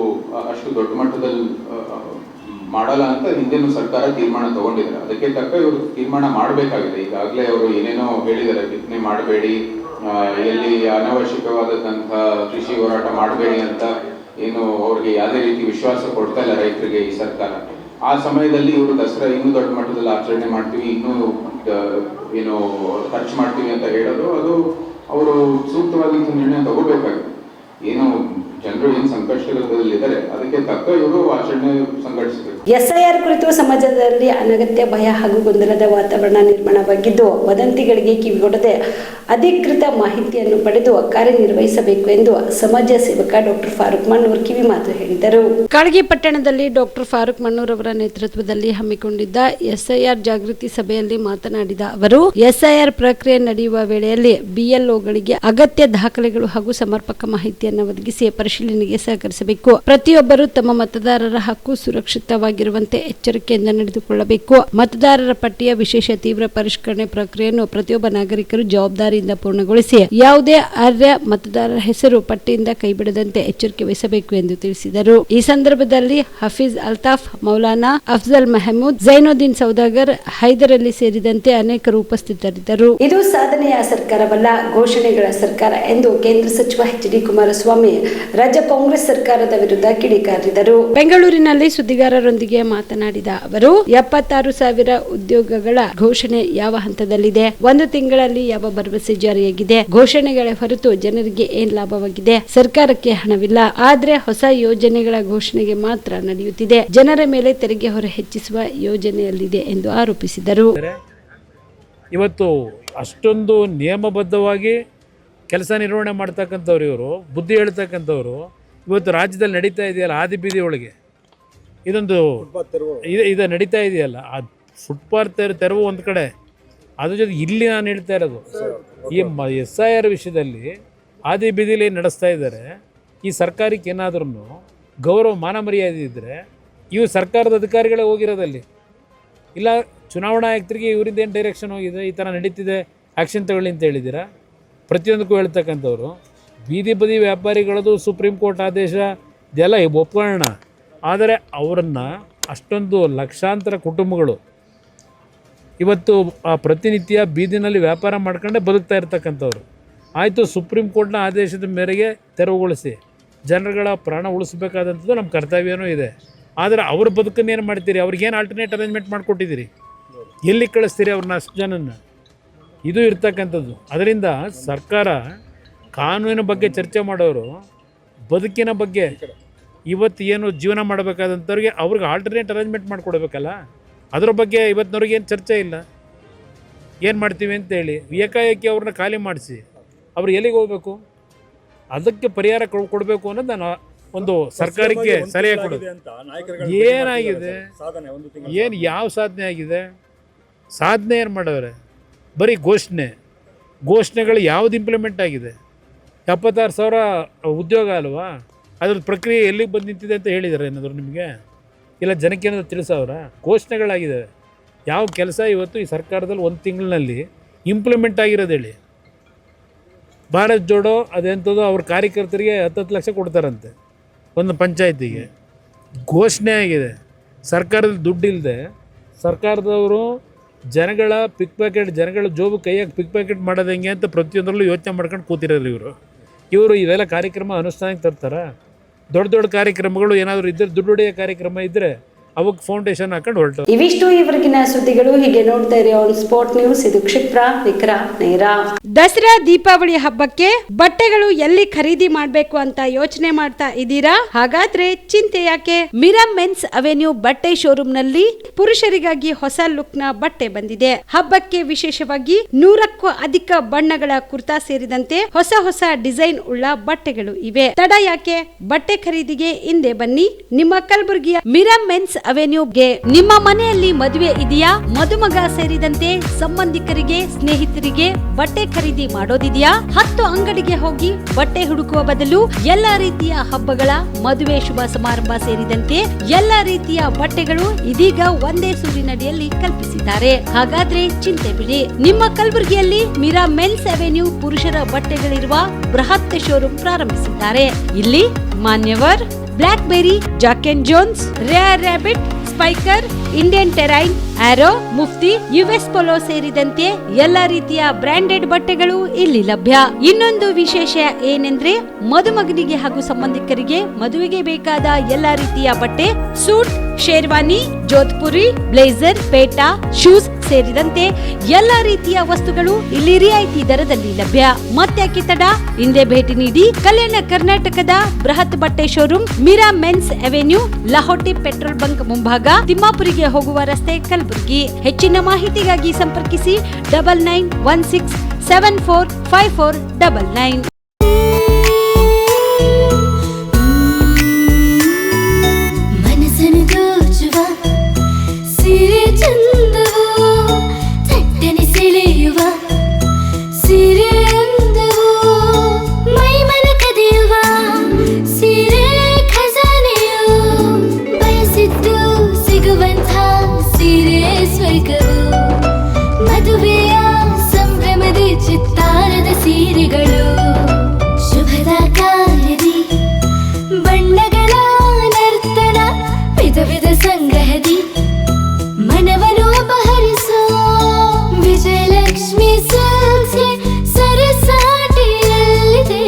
ಅಷ್ಟು ದೊಡ್ಡ ಮಟ್ಟದಲ್ಲಿ ಮಾಡಲ್ಲ ಅಂತ ಹಿಂದೆನೂ ಸರ್ಕಾರ ತೀರ್ಮಾನ ತಗೊಂಡಿದ್ದಾರೆ. ಅದಕ್ಕೆ ತಕ್ಕ ಇವರು ತೀರ್ಮಾನ ಮಾಡಬೇಕಾಗಿದೆ. ಈಗಾಗಲೇ ಅವರು ಏನೇನೋ ಹೇಳಿದ್ದಾರೆ, ಬಿತ್ತನೆ ಮಾಡಬೇಡಿ, ಎಲ್ಲಿ ಅನಾವಶ್ಯಕವಾದಂತಹ ಕೃಷಿ ಹೋರಾಟ ಮಾಡಬೇಡಿ ಅಂತ ಏನು ಅವ್ರಿಗೆ ಯಾವುದೇ ರೀತಿ ವಿಶ್ವಾಸ ಕೊಡ್ತಾ ಇಲ್ಲ ರೈತರಿಗೆ ಈ ಸರ್ಕಾರ. ಆ ಸಮಯದಲ್ಲಿ ಇವರು ದಸರಾ ಇನ್ನೂ ದೊಡ್ಡ ಮಟ್ಟದಲ್ಲಿ ಆಚರಣೆ ಮಾಡ್ತೀವಿ, ಇನ್ನೂ ಏನು ಖರ್ಚು ಮಾಡ್ತೀವಿ ಅಂತ ಹೇಳೋದು, ಅದು ಅವರು ಸೂಕ್ತವಾದಂಥ ನಿರ್ಣಯ ತಗೋಬೇಕಾಗಿದೆ. ಏನು ಜನರು ಏನು ಸಂಕಷ್ಟದಲ್ಲಿದ್ದಾರೆ ಅದಕ್ಕೆ ತಕ್ಕ ಇವರು ಆಚರಣೆ ಸಂಘಟಿಸಬೇಕು. ಎಸ್ಐಆರ್ ಕುರಿತು ಸಮಾಜದಲ್ಲಿ ಅನಗತ್ಯ ಭಯ ಹಾಗೂ ಗೊಂದಲದ ವಾತಾವರಣ ನಿರ್ಮಾಣವಾಗಿದ್ದು, ವದಂತಿಗಳಿಗೆ ಕಿವಿಗೊಡದೆ ಅಧಿಕೃತ ಮಾಹಿತಿಯನ್ನು ಪಡೆದು ಕಾರ್ಯನಿರ್ವಹಿಸಬೇಕು ಎಂದು ಸಮಾಜ ಸೇವಕ ಡಾಕ್ಟರ್ ಫಾರೂಕ್ ಮಣ್ಣೂರ್ ಕಿವಿ ಮಾತು ಹೇಳಿದರು. ಕಾಳಗಿ ಪಟ್ಟಣದಲ್ಲಿ ಡಾಕ್ಟರ್ ಫಾರೂಕ್ ಮಣ್ಣೂರ್ ಅವರ ನೇತೃತ್ವದಲ್ಲಿ ಹಮ್ಮಿಕೊಂಡಿದ್ದ ಎಸ್ಐಆರ್ ಜಾಗೃತಿ ಸಭೆಯಲ್ಲಿ ಮಾತನಾಡಿದ ಅವರು, ಎಸ್ಐಆರ್ ಪ್ರಕ್ರಿಯೆ ನಡೆಯುವ ವೇಳೆಯಲ್ಲಿ ಬಿಎಲ್ಒಗಳಿಗೆ ಅಗತ್ಯ ದಾಖಲೆಗಳು ಹಾಗೂ ಸಮರ್ಪಕ ಮಾಹಿತಿಯನ್ನು ಒದಗಿಸಿ ಪರಿಶೀಲನೆಗೆ ಸಹಕರಿಸಬೇಕು. ಪ್ರತಿಯೊಬ್ಬರು ತಮ್ಮ ಮತದಾರರ ಹಕ್ಕು ಸುರಕ್ಷಿತವಾಗಿರುವಂತೆ ಎಚ್ಚರಿಕೆಯಿಂದ ನಡೆದುಕೊಳ್ಳಬೇಕು. ಮತದಾರರ ಪಟ್ಟಿಯ ವಿಶೇಷ ತೀವ್ರ ಪರಿಷ್ಕರಣೆ ಪ್ರಕ್ರಿಯೆಯನ್ನು ಪ್ರತಿಯೊಬ್ಬ ನಾಗರಿಕರು ಜವಾಬ್ದಾರಿಯಿಂದ ಪೂರ್ಣಗೊಳಿಸಿ ಯಾವುದೇ ಅರ್ಹ ಮತದಾರರ ಹೆಸರು ಪಟ್ಟಿಯಿಂದ ಕೈಬಿಡದಂತೆ ಎಚ್ಚರಿಕೆ ವಹಿಸಬೇಕು ಎಂದು ತಿಳಿಸಿದರು. ಈ ಸಂದರ್ಭದಲ್ಲಿ ಹಫೀಜ್ ಅಲ್ತಾಫ್, ಮೌಲಾನಾ, ಅಫ್ಜಲ್ ಮೆಹಮೂದ್, ಜೈನುದ್ದೀನ್ ಸೌದಾಗರ್, ಹೈದರ್ ಅಲಿ ಸೇರಿದಂತೆ ಅನೇಕರು ಉಪಸ್ಥಿತರಿದ್ದರು. ಇದು ಸಾಧನೆಯ ಸರ್ಕಾರವಲ್ಲ, ಘೋಷಣೆಗಳ ಸರ್ಕಾರ ಎಂದು ಕೇಂದ್ರ ಸಚಿವ ಎಚ್.ಡಿ. ಕುಮಾರಸ್ವಾಮಿ ರಾಜ್ಯ ಕಾಂಗ್ರೆಸ್ ಸರ್ಕಾರದ ವಿರುದ್ಧ ಕಿಡಿಕಾರಿದರು. ಬೆಂಗಳೂರಿನಲ್ಲಿ ಸುದ್ದಿಗಾರರೊಂದಿಗೆ ಮಾತನಾಡಿದ ಅವರು, 76,000 ಉದ್ಯೋಗಗಳ ಘೋಷಣೆ ಯಾವ ಹಂತದಲ್ಲಿದೆ? 1 ತಿಂಗಳಲ್ಲಿ ಯಾವ ಭರವಸೆ ಜಾರಿಯಾಗಿದೆ? ಘೋಷಣೆಗಳ ಹೊರತು ಜನರಿಗೆ ಏನ್ ಲಾಭವಾಗಿದೆ? ಸರ್ಕಾರಕ್ಕೆ ಹಣವಿಲ್ಲ, ಆದ್ರೆ ಹೊಸ ಯೋಜನೆಗಳ ಘೋಷಣೆಗೆ ಮಾತ್ರ ನಡೆಯುತ್ತಿದೆ. ಜನರ ಮೇಲೆ ತೆರಿಗೆ ಹೊರೆ ಹೆಚ್ಚಿಸುವ ಯೋಜನೆಯಲ್ಲಿದೆ ಎಂದು ಆರೋಪಿಸಿದರು. ಇವತ್ತು ಅಷ್ಟೊಂದು ನಿಯಮಬದ್ಧವಾಗಿ ಕೆಲಸ ನಿರ್ವಹಣೆ ಮಾಡ್ತಕ್ಕಂಥವ್ರು, ಇವರು ಬುದ್ಧಿ ಹೇಳ್ತಕ್ಕಂಥವ್ರು ಇವತ್ತು ರಾಜ್ಯದಲ್ಲಿ ನಡೀತಾ ಇದೆಯಲ್ಲ, ಆದಿ ಬೀದಿ ಒಳಗೆ ಇದೊಂದು ಇದು ನಡೀತಾ ಇದೆಯಲ್ಲ, ಆ ಫುಟ್ಪಾತ್ ತೆರವು ಒಂದು ಕಡೆ, ಅದ್ರ ಜೊತೆ ಇಲ್ಲಿ ನಾನು ಹೇಳ್ತಾ ಇರೋದು ಈ SIR ವಿಷಯದಲ್ಲಿ ಆದಿ ಬೀದಿಲಿ ನಡೆಸ್ತಾ ಇದ್ದಾರೆ. ಈ ಸರ್ಕಾರಕ್ಕೆ ಏನಾದ್ರೂ ಗೌರವ ಮಾನ ಮರ್ಯಾದೆ ಇದ್ದರೆ ಇವು ಸರ್ಕಾರದ ಅಧಿಕಾರಿಗಳೇ ಹೋಗಿರೋದಲ್ಲಿ, ಇಲ್ಲ ಚುನಾವಣಾ ಆಯುಕ್ತರಿಗೆ ಇವರಿಂದ ಏನು ಡೈರೆಕ್ಷನ್ ಹೋಗಿದೆ, ಈ ಥರ ನಡೀತಿದೆ ಆ್ಯಕ್ಷನ್ ತಗೊಳ್ಳಿ ಅಂತ ಹೇಳಿದ್ದೀರಾ? ಪ್ರತಿಯೊಂದಕ್ಕೂ ಹೇಳ್ತಕ್ಕಂಥವ್ರು ಬೀದಿ ಬದಿ ವ್ಯಾಪಾರಿಗಳದು ಸುಪ್ರೀಂ ಕೋರ್ಟ್ ಆದೇಶ ಇದೆಲ್ಲ ಒಪ್ಕೊಳ್ಳೋಣ, ಆದರೆ ಅವರನ್ನು ಅಷ್ಟೊಂದು ಲಕ್ಷಾಂತರ ಕುಟುಂಬಗಳು ಇವತ್ತು ಪ್ರತಿನಿತ್ಯ ಬೀದಿನಲ್ಲಿ ವ್ಯಾಪಾರ ಮಾಡ್ಕೊಂಡೇ ಬದುಕ್ತಾ ಇರ್ತಕ್ಕಂಥವ್ರು. ಆಯಿತು, ಸುಪ್ರೀಂ ಕೋರ್ಟ್ನ ಆದೇಶದ ಮೇರೆಗೆ ತೆರವುಗೊಳಿಸಿ ಜನರುಗಳ ಪ್ರಾಣ ಉಳಿಸ್ಬೇಕಾದಂಥದ್ದು ನಮ್ಮ ಕರ್ತವ್ಯನೂ ಇದೆ. ಆದರೆ ಅವ್ರ ಬದುಕನ್ನು ಏನು ಮಾಡ್ತೀರಿ? ಅವ್ರಿಗೇನು ಆಲ್ಟರ್ನೇಟ್ ಅರೇಂಜ್ಮೆಂಟ್ ಮಾಡಿಕೊಟ್ಟಿದ್ದೀರಿ? ಎಲ್ಲಿ ಕಳಿಸ್ತೀರಿ ಅವ್ರನ್ನ ಅಷ್ಟು ಜನನ? ಇದು ಇರ್ತಕ್ಕಂಥದ್ದು. ಅದರಿಂದ ಸರ್ಕಾರ ಕಾನೂನಿನ ಬಗ್ಗೆ ಚರ್ಚೆ ಮಾಡೋರು ಬದುಕಿನ ಬಗ್ಗೆ ಇವತ್ತು ಏನು ಜೀವನ ಮಾಡಬೇಕಾದಂಥವ್ರಿಗೆ ಅವ್ರಿಗೆ ಆಲ್ಟರ್ನೇಟ್ ಅರೇಂಜ್ಮೆಂಟ್ ಮಾಡಿಕೊಡ್ಬೇಕಲ್ಲ, ಅದರ ಬಗ್ಗೆ ಇವತ್ತಿನವ್ರಿಗೆ ಏನು ಚರ್ಚೆ ಇಲ್ಲ. ಏನು ಮಾಡ್ತೀವಿ ಅಂತೇಳಿ ಏಕಾಏಕಿ ಅವ್ರನ್ನ ಖಾಲಿ ಮಾಡಿಸಿ ಅವ್ರು ಎಲ್ಲಿಗೆ ಹೋಗಬೇಕು? ಅದಕ್ಕೆ ಪರಿಹಾರ ಕೊಡಬೇಕು ಅನ್ನೋದು ನಾನು ಒಂದು ಸರ್ಕಾರಕ್ಕೆ ಸಲಹೆ ಕೊಡೋದು. ಏನಾಗಿದೆ? ಏನು ಯಾವ ಸಾಧನೆ ಆಗಿದೆ? ಸಾಧನೆ ಏನು ಮಾಡವ್ರೆ? ಬರೀ ಘೋಷಣೆಗಳು ಯಾವುದು ಇಂಪ್ಲಿಮೆಂಟ್ ಆಗಿದೆ? 76,000 ಉದ್ಯೋಗ ಅಲ್ವಾ? ಅದ್ರ ಪ್ರಕ್ರಿಯೆ ಎಲ್ಲಿಗೆ ಬಂದು ನಿಂತಿದೆ ಅಂತ ಹೇಳಿದ್ದಾರೆ ಏನಾದರೂ ನಿಮಗೆ? ಇಲ್ಲ ಜನಕ್ಕೆ ಏನಾದರೂ ತಿಳಿಸೋರ? ಘೋಷಣೆಗಳಾಗಿದ್ದಾವೆ. ಯಾವ ಕೆಲಸ ಇವತ್ತು ಈ ಸರ್ಕಾರದಲ್ಲಿ ಒಂದು ತಿಂಗಳಿನಲ್ಲಿ ಇಂಪ್ಲಿಮೆಂಟ್ ಆಗಿರೋದು ಹೇಳಿ? ಭಾರತ್ ಜೋಡೋ ಅದೆಂಥದ್ದು ಅವ್ರ ಕಾರ್ಯಕರ್ತರಿಗೆ 10 ಲಕ್ಷ ಕೊಡ್ತಾರಂತೆ ಒಂದು ಪಂಚಾಯತಿಗೆ. ಘೋಷಣೆ ಆಗಿದೆ. ಸರ್ಕಾರದಲ್ಲಿ ದುಡ್ಡಿಲ್ಲದೆ ಸರ್ಕಾರದವರು ಜನಗಳ ಪಿಕ್ ಪ್ಯಾಕೆಟ್, ಜನಗಳ ಜೋಬು ಕೈಯಾಗಿ ಪಿಕ್ ಪ್ಯಾಕೆಟ್ ಮಾಡೋದು ಹೆಂಗೆ ಅಂತ ಪ್ರತಿಯೊಂದರಲ್ಲೂ ಯೋಚನೆ ಮಾಡ್ಕೊಂಡು ಕೂತಿರೋರು ಇವರು ಇವೆಲ್ಲ ಕಾರ್ಯಕ್ರಮ ಅನುಷ್ಠಾನಕ್ಕೆ ತರ್ತಾರ? ದೊಡ್ಡ ದೊಡ್ಡ ಕಾರ್ಯಕ್ರಮಗಳು ಏನಾದರೂ ಇದ್ದರೆ, ದುಡ್ಡು ಹೊಡೆಯೋ ಕಾರ್ಯಕ್ರಮ ಇದ್ದರೆ ಅವಕ್ಕೆ ಫೌಂಡೇಶನ್ ಹಾಕೊಂಡು ಹೊರಟು. ಇವಿಷ್ಟು ಇವರೆಗಿನ ಸುದ್ದಿಗಳು. ಹೀಗೆ ನೋಡ್ತಾ ಇರಿ ಆನ್ ಸ್ಪಾಟ್ ನ್ಯೂಸ್. ಇದು ಕ್ಷಿಪ್ರ, ನಿಖರ, ನೇರ. ದಸರಾ ದೀಪಾವಳಿ ಹಬ್ಬಕ್ಕೆ ಬಟ್ಟೆಗಳು ಎಲ್ಲಿ ಖರೀದಿ ಮಾಡಬೇಕು ಅಂತ ಯೋಚನೆ ಮಾಡ್ತಾ ಇದ್ದೀರಾ? ಹಾಗಾದ್ರೆ ಚಿಂತೆ ಯಾಕೆ? ಮಿರಾ ಮೆನ್ಸ್ ಅವೆನ್ಯೂ ಬಟ್ಟೆ ಶೋರೂಮ್ ನಲ್ಲಿ ಪುರುಷರಿಗಾಗಿ ಹೊಸ ಲುಕ್ ನ ಬಟ್ಟೆ ಬಂದಿದೆ. ಹಬ್ಬಕ್ಕೆ ವಿಶೇಷವಾಗಿ 100ಕ್ಕೂ ಅಧಿಕ ಬಣ್ಣಗಳ ಕುರ್ತಾ ಸೇರಿದಂತೆ ಹೊಸ ಹೊಸ ಡಿಸೈನ್ ಉಳ್ಳ ಬಟ್ಟೆಗಳು ಇವೆ. ತಡ ಯಾಕೆ? ಬಟ್ಟೆ ಖರೀದಿಗೆ ಹಿಂದೆ ಬನ್ನಿ. ನಿಮ್ಮ ಕಲಬುರಗಿಯ ಮಿರಾ ಮೆನ್ಸ್ ಅವೆನ್ಯೂಗೆ. ನಿಮ್ಮ ಮನೆಯಲ್ಲಿ ಮದುವೆ ಇದೆಯಾ? ಮದುಮಗ ಸೇರಿದಂತೆ ಸಂಬಂಧಿಕರಿಗೆ, ಸ್ನೇಹಿತರಿಗೆ ಬಟ್ಟೆ ಖರೀದಿ ಮಾಡೋದಿದೆಯಾ? 10 ಅಂಗಡಿಗೆ ಹೋಗಿ ಬಟ್ಟೆ ಹುಡುಕುವ ಬದಲು ಎಲ್ಲಾ ರೀತಿಯ ಹಬ್ಬಗಳ, ಮದುವೆ, ಶುಭ ಸಮಾರಂಭ ಸೇರಿದಂತೆ ಎಲ್ಲಾ ರೀತಿಯ ಬಟ್ಟೆಗಳು ಇದೀಗ ಒಂದೇ ಸೂರಿನಡಿಯಲ್ಲಿ ಕಲ್ಪಿಸಿದ್ದಾರೆ. ಹಾಗಾದ್ರೆ ಚಿಂತೆ ಬಿಡಿ. ನಿಮ್ಮ ಕಲಬುರಗಿಯಲ್ಲಿ ಮಿರಾ ಮೆನ್ಸ್ ಅವೆನ್ಯೂ ಪುರುಷರ ಬಟ್ಟೆಗಳಿರುವ ಬೃಹತ್ ಶೋರೂಮ್ ಪ್ರಾರಂಭಿಸಿದ್ದಾರೆ. ಇಲ್ಲಿ Manyavar, Blackberrys, Jack and Jones, Rare Rabbit, Spykar, Indian Terrain, Arrow, Mufti, US Polo ಸೇರಿದಂತೆ ಎಲ್ಲ ರೀತಿಯ ಬ್ರಾಂಡೆಡ್ ಬಟ್ಟೆಗಳು ಇಲ್ಲಿ ಲಭ್ಯ. ಇನ್ನೊಂದು ವಿಶೇಷ ಏನೆಂದ್ರೆ, ಮದುಮಗನಿಗೆ ಹಾಗೂ ಸಂಬಂಧಿಕರಿಗೆ ಮದುವೆಗೆ ಬೇಕಾದ ಎಲ್ಲ ರೀತಿಯ ಬಟ್ಟೆ, ಸೂಟ್, ಶೇರ್ವಾನಿ, ಜೋಧ್ಪುರಿ, ಬ್ಲೇಸರ್, ಪೇಟಾ, ಶೂಸ್ ಸೇರಿದಂತೆ ಎಲ್ಲ ರೀತಿಯ ವಸ್ತುಗಳು ಇಲ್ಲಿ ರಿಯಾಯಿತಿ ದರದಲ್ಲಿ ಲಭ್ಯ. ಮತ್ತೆ ತಡ, ಹಿಂದೆ ಭೇಟಿ ನೀಡಿ. ಕಲ್ಯಾಣ ಕರ್ನಾಟಕದ ಬೃಹತ್ ಬಟ್ಟೆ showroom Mira men's avenue, Lahoti petrol bunk ಮುಂಭಾಗ, ತಿಮ್ಮಾಪುರಿಗೆ ಹೋಗುವ ರಸ್ತೆ, ಕಲಬುರಗಿ. ಹೆಚ್ಚಿನ ಮಾಹಿತಿಗಾಗಿ ಸಂಪರ್ಕಿಸಿ 9916745499. ಮದುವೆಯ ಸಂಭ್ರಮದ ಚಿತ್ತಾರದ ಸೀರೆಗಳು, ಶುಭದ ಕಾರ್ಯದಿ ಬಣ್ಣಗಳ ನರ್ತನ, ವಿಧ ವಿಧ ಸಂಗ್ರಹದಿ ಮನವನ್ನು ಅಪಹರಿಸೋ ವಿಜಯಲಕ್ಷ್ಮಿ ಸಿಲ್ಕ್ಸ್ಗೆ ಸರಸಾಟಿಯಲ್ಲಿದೆ.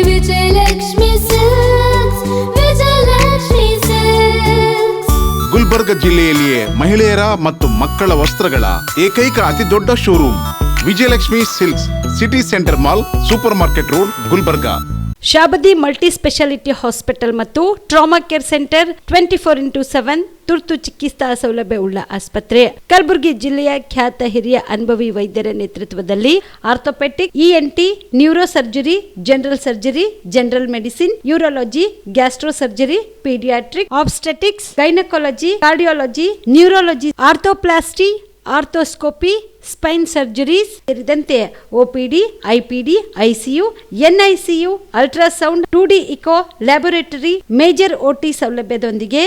Vijayalakshmi Silks, Vijayalakshmi Silks. ಗುಲ್ಬರ್ಗ ಜಿಲ್ಲೆಯಲ್ಲಿಯೇ ಮಹಿಳೆಯರ ಮತ್ತು ಮಕ್ಕಳ ವಸ್ತ್ರಗಳ ಏಕೈಕ ಅತಿ ದೊಡ್ಡ showroom Vijayalakshmi Silks, city centre mall, super market road, Gulbarga. Shabadi multi speciality hospital ಮತ್ತು ಟ್ರಾಮಾ ಕೇರ್ ಸೆಂಟರ್ 24x7 ತುರ್ತು ಚಿಕಿತ್ಸಾ ಸೌಲಭ್ಯವುಳ್ಳ ಆಸ್ಪತ್ರೆ. ಕಲಬುರಗಿ ಜಿಲ್ಲೆಯ ಖ್ಯಾತ ಹಿರಿಯ ಅನುಭವಿ ವೈದ್ಯರ ನೇತೃತ್ವದಲ್ಲಿ orthopaedic, ENT, neuro surgery, general surgery, general medicine, urology, gastro surgery, paediatric, obstetrics, gynaecology, cardiology, neurology, arthroplasty, arthroscopy, spine surgeries ಸೇರಿದಂತೆ OPD, IPD, ICU, NICU, ultrasound, 2D echo, laboratory, major OT ಸೌಲಭ್ಯದೊಂದಿಗೆ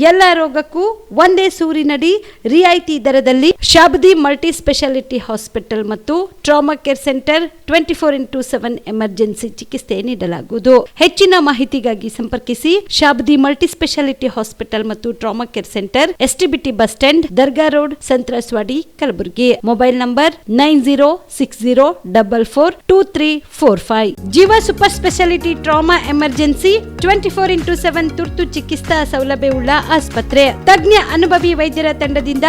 ಎಲ್ಲ ರೋಗಕ್ಕೂ ಒಂದೇ ಸೂರಿನಡಿ ರಿಯಾಯಿತಿ ದರದಲ್ಲಿ ಶಾಬದಿ ಮಲ್ಟಿ ಸ್ಪೆಷಾಲಿಟಿ ಹಾಸ್ಪಿಟಲ್ ಮತ್ತು trauma care centre 24x7 emergency ಚಿಕಿತ್ಸೆ ನೀಡಲಾಗುವುದು. ಹೆಚ್ಚಿನ ಮಾಹಿತಿಗಾಗಿ ಸಂಪರ್ಕಿಸಿ ಶಾಬದಿ ಮಲ್ಟಿ ಸ್ಪೆಷಾಲಿಟಿ ಹಾಸ್ಪಿಟಲ್ ಮತ್ತು trauma care centre, STBT bus stand, Dargah road, ಸಂತ್ರಸ್ವಾಡಿ, Kalaburagi. Mobile number 9060442345. Jeeva super speciality trauma emergency 24x7 ತುರ್ತು ಚಿಕಿತ್ಸಾ ಸೌಲಭ್ಯವುಳ್ಳ ಆಸ್ಪತ್ರೆ. ತಜ್ಞ ಅನುಭವಿ ವೈದ್ಯರ ತಂಡದಿಂದ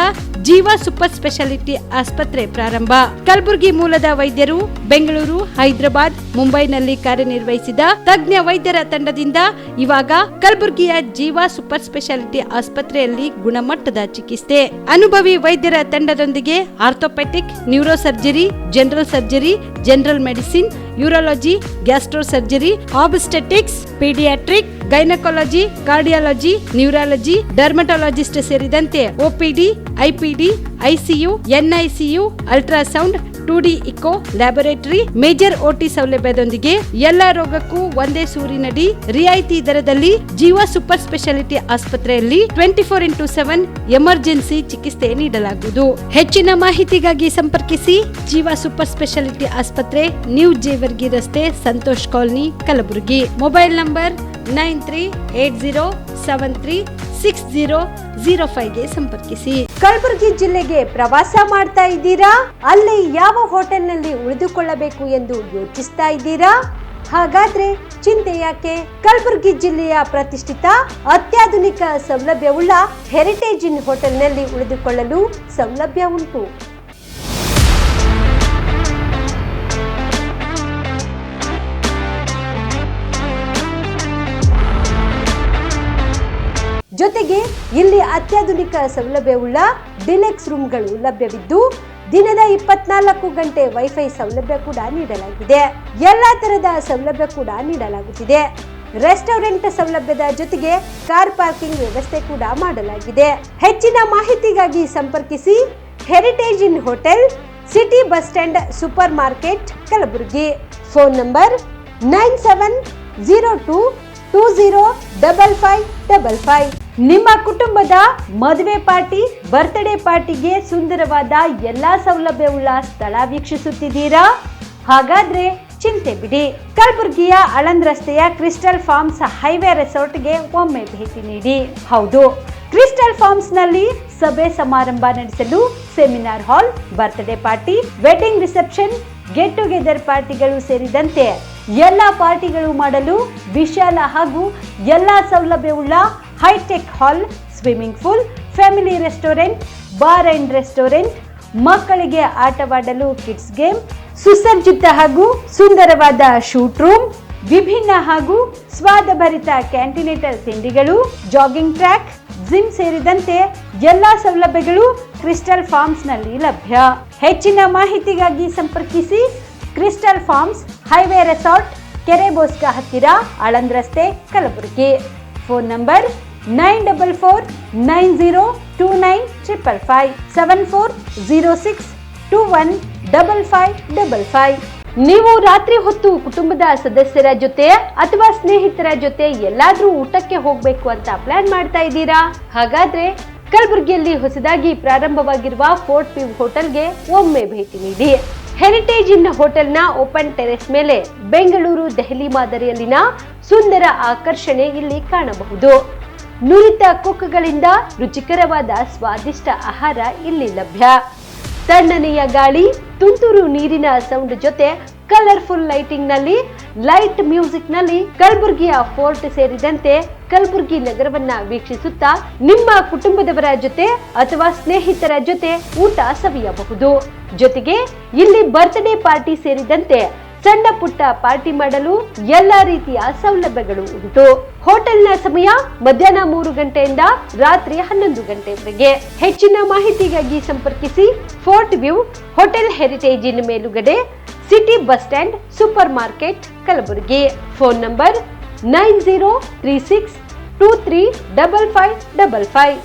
ಜೀವ ಸೂಪರ್ ಸ್ಪೆಷಾಲಿಟಿ ಆಸ್ಪತ್ರೆ ಪ್ರಾರಂಭ. ಕಲಬುರಗಿ ಮೂಲದ ವೈದ್ಯರು ಬೆಂಗಳೂರು, ಹೈದರಾಬಾದ್, ಮುಂಬೈನಲ್ಲಿ ಕಾರ್ಯನಿರ್ವಹಿಸಿದ ತಜ್ಞ ವೈದ್ಯರ ತಂಡದಿಂದ ಇವಾಗ ಕಲಬುರಗಿಯ ಜೀವ ಸೂಪರ್ ಸ್ಪೆಷಾಲಿಟಿ ಆಸ್ಪತ್ರೆಯಲ್ಲಿ ಗುಣಮಟ್ಟದ ಚಿಕಿತ್ಸೆ. ಅನುಭವಿ ವೈದ್ಯರ ತಂಡದೊಂದಿಗೆ orthopaedic, neuro surgery, general surgery, general medicine, urology, gastro surgery, obstetrics, paediatric, gynaecology, cardiology, neurology, dermatologist ಸೇರಿದಂತೆ OPD, IPD, ICU, NICU, ultrasound, 2D echo laboratory, major OT ಸೌಲಭ್ಯದೊಂದಿಗೆ ಎಲ್ಲಾ ರೋಗಕ್ಕೂ ಒಂದೇ ಸೂರಿನಡಿ ರಿಯಾಯಿತಿ ದರದಲ್ಲಿ ಜೀವ ಸೂಪರ್ ಸ್ಪೆಷಾಲಿಟಿ ಆಸ್ಪತ್ರೆಯಲ್ಲಿ 24x7 ಎಮರ್ಜೆನ್ಸಿ ಚಿಕಿತ್ಸೆ ನೀಡಲಾಗುವುದು. ಹೆಚ್ಚಿನ ಮಾಹಿತಿಗಾಗಿ ಸಂಪರ್ಕಿಸಿ ಜೀವ ಸೂಪರ್ ಸ್ಪೆಷಾಲಿಟಿ ಆಸ್ಪತ್ರೆ, ನ್ಯೂ ಜೇವರ್ಗಿ ರಸ್ತೆ, Santosh colony, Kalaburagi. Mobile number 9380736005 ಗೆ ಸಂಪರ್ಕಿಸಿ. ಕಲಬುರಗಿ ಜಿಲ್ಲೆಗೆ ಪ್ರವಾಸ ಮಾಡ್ತಾ ಇದ್ದೀರಾ? ಅಲ್ಲಿ ಯಾವ ಹೋಟೆಲ್ನಲ್ಲಿ ಉಳಿದುಕೊಳ್ಳಬೇಕು ಎಂದು ಯೋಚಿಸ್ತಾ ಇದ್ದೀರಾ? ಹಾಗಾದ್ರೆ ಚಿಂತೆ ಯಾಕೆ? ಕಲಬುರಗಿ ಜಿಲ್ಲೆಯ ಪ್ರತಿಷ್ಠಿತ ಅತ್ಯಾಧುನಿಕ ಸೌಲಭ್ಯವುಳ್ಳ ಹೆರಿಟೇಜ್ ಇನ್ ಹೋಟೆಲ್ನಲ್ಲಿ ಉಳಿದುಕೊಳ್ಳಲು ಸೌಲಭ್ಯ ಉಂಟು. ಜೊತೆಗೆ ಇಲ್ಲಿ ಅತ್ಯಾಧುನಿಕ ಸೌಲಭ್ಯವುಳ್ಳ ಡಿಲೆಕ್ಸ್ ರೂಮ್ಗಳು ಲಭ್ಯವಿದ್ದು ದಿನದ 24 ಗಂಟೆ ವೈಫೈ ಸೌಲಭ್ಯ ಕೂಡ ನೀಡಲಾಗಿದೆ. ಎಲ್ಲಾ ತರದ ಸೌಲಭ್ಯ ಕೂಡ ನೀಡಲಾಗುತ್ತಿದೆ. ರೆಸ್ಟೋರೆಂಟ್ ಸೌಲಭ್ಯದ ಜೊತೆಗೆ ಕಾರ್ ಪಾರ್ಕಿಂಗ್ ವ್ಯವಸ್ಥೆ ಕೂಡ ಮಾಡಲಾಗಿದೆ. ಹೆಚ್ಚಿನ ಮಾಹಿತಿಗಾಗಿ ಸಂಪರ್ಕಿಸಿ heritage inn hotel, city bus stand, super market, Kalaburagi. Phone number 9702205555. ನಿಮ್ಮ ಕುಟುಂಬದ ಮದುವೆ ಪಾರ್ಟಿ, ಬರ್ತ್ಡೇ ಪಾರ್ಟಿಗೆ ಸುಂದರವಾದ ಎಲ್ಲಾ ಸೌಲಭ್ಯವುಳ್ಳ ಸ್ಥಳ ವೀಕ್ಷಿಸುತ್ತಿದ್ದೀರಾ? ಹಾಗಾದ್ರೆ ಚಿಂತೆ ಬಿಡಿ. ಕಲಬುರಗಿಯ ಆಳಂದ್ ರಸ್ತೆಯ ಕ್ರಿಸ್ಟಲ್ ಫಾರ್ಮ್ಸ್ ಹೈವೇ ರೆಸಾರ್ಟ್ಗೆ ಒಮ್ಮೆ ಭೇಟಿ ನೀಡಿ. ಹೌದು, ಕ್ರಿಸ್ಟಲ್ ಫಾರ್ಮ್ಸ್ ನಲ್ಲಿ ಸಭೆ ಸಮಾರಂಭ ನಡೆಸಲು seminar hall, birthday party, wedding reception, get together ಪಾರ್ಟಿಗಳು ಸೇರಿದಂತೆ ಎಲ್ಲಾ ಪಾರ್ಟಿಗಳು ಮಾಡಲು ವಿಶಾಲ ಹಾಗೂ ಎಲ್ಲಾ ಸೌಲಭ್ಯವುಳ್ಳ hi tech hall, swimming pool, family restaurant, bar and restaurant, ಮಕ್ಕಳಿಗೆ ಆಟವಾಡಲು ಕಿಡ್ಸ್ ಗೇಮ್, ಸುಸಜ್ಜಿತ ಹಾಗೂ ಸುಂದರವಾದ ಶೂಟ್ ರೂಮ್, ವಿಭಿನ್ನ ಹಾಗೂ ಸ್ವಾದಭರಿತ ಕ್ಯಾಂಟಿನೇಟಲ್ ತಿಂಡಿಗಳು, ಜಾಗಿಂಗ್ ಟ್ರ್ಯಾಕ್, ಜಿಮ್ ಸೇರಿದಂತೆ ಎಲ್ಲಾ ಸೌಲಭ್ಯಗಳು ಕ್ರಿಸ್ಟಲ್ ಫಾರ್ಮ್ಸ್ ನಲ್ಲಿ ಲಭ್ಯ. ಹೆಚ್ಚಿನ ಮಾಹಿತಿಗಾಗಿ ಸಂಪರ್ಕಿಸಿ ಕ್ರಿಸ್ಟಲ್ ಫಾರ್ಮ್ಸ್ ಹೈವೇ ರೆಸಾರ್ಟ್, ಕೆರೆ ಬೋಸ್ಕ ಹತ್ತಿರ, ಆಳಂದ್ ರಸ್ತೆ, ಕಲಬುರಗಿ. Phone number 9490295555 7406215555. ನೀವು ರಾತ್ರಿ ಹೊತ್ತು ಕುಟುಂಬದ ಸದಸ್ಯರ ಜೊತೆ ಅಥವಾ ಸ್ನೇಹಿತರ ಜೊತೆ ಎಲ್ಲಾದ್ರೂ ಊಟಕ್ಕೆ ಹೋಗ್ಬೇಕು ಅಂತ ಪ್ಲಾನ್ ಮಾಡ್ತಾ ಇದ್ದೀರಾ? ಹಾಗಾದ್ರೆ ಕಲಬುರಗಿಯಲ್ಲಿ ಹೊಸದಾಗಿ ಪ್ರಾರಂಭವಾಗಿರುವ ಫೋರ್ಟ್ ವ್ಯೂ ಹೋಟೆಲ್ಗೆ ಒಮ್ಮೆ ಭೇಟಿ ನೀಡಿ. ಹೆರಿಟೇಜ್ ಇನ್ ಹೋಟೆಲ್ನ ಓಪನ್ ಟೆರೆಸ್ ಮೇಲೆ ಬೆಂಗಳೂರು, ದೆಹಲಿ ಮಾದರಿಯಲ್ಲಿನ ಸುಂದರ ಆಕರ್ಷಣೆ ಇಲ್ಲಿ ಕಾಣಬಹುದು. ನುರಿತ ಕುಕ್ಗಳಿಂದ ರುಚಿಕರವಾದ ಸ್ವಾದಿಷ್ಟ ಆಹಾರ ಇಲ್ಲಿ ಲಭ್ಯ. ತಣ್ಣನೆಯ ಗಾಳಿ, ತುಂತುರು ನೀರಿನ ಸೌಂಡ್ ಜೊತೆ ಕಲರ್ಫುಲ್ ಲೈಟಿಂಗ್ ನಲ್ಲಿ, ಲೈಟ್ ಮ್ಯೂಸಿಕ್ ನಲ್ಲಿ ಕಲಬುರಗಿಯ ಫೋರ್ಟ್ ಸೇರಿದಂತೆ ಕಲಬುರಗಿ ನಗರವನ್ನ ವೀಕ್ಷಿಸುತ್ತಾ ನಿಮ್ಮ ಕುಟುಂಬದವರ ಜೊತೆ ಅಥವಾ ಸ್ನೇಹಿತರ ಜೊತೆ ಊಟ ಸವಿಯಬಹುದು. ಜೊತೆಗೆ ಇಲ್ಲಿ ಬರ್ತ್ಡೇ ಪಾರ್ಟಿ ಸೇರಿದಂತೆ ಸಣ್ಣ ಪುಟ್ಟ ಪಾರ್ಟಿ ಮಾಡಲು ಎಲ್ಲಾ ರೀತಿಯ ಸೌಲಭ್ಯಗಳು ಉಂಟು. ಹೋಟೆಲ್ನ ಸಮಯ ಮಧ್ಯಾಹ್ನ 3 ಗಂಟೆಯಿಂದ ರಾತ್ರಿ 11 ಗಂಟೆವರೆಗೆ. ಹೆಚ್ಚಿನ ಮಾಹಿತಿಗಾಗಿ ಸಂಪರ್ಕಿಸಿ ಫೋರ್ಟ್ ವ್ಯೂ ಹೋಟೆಲ್, ಹೆರಿಟೇಜ್ ಇನ್ ಮೇಲುಗಡೆ, city bus stand, super market, Kalaburagi. Phone number 9036235555.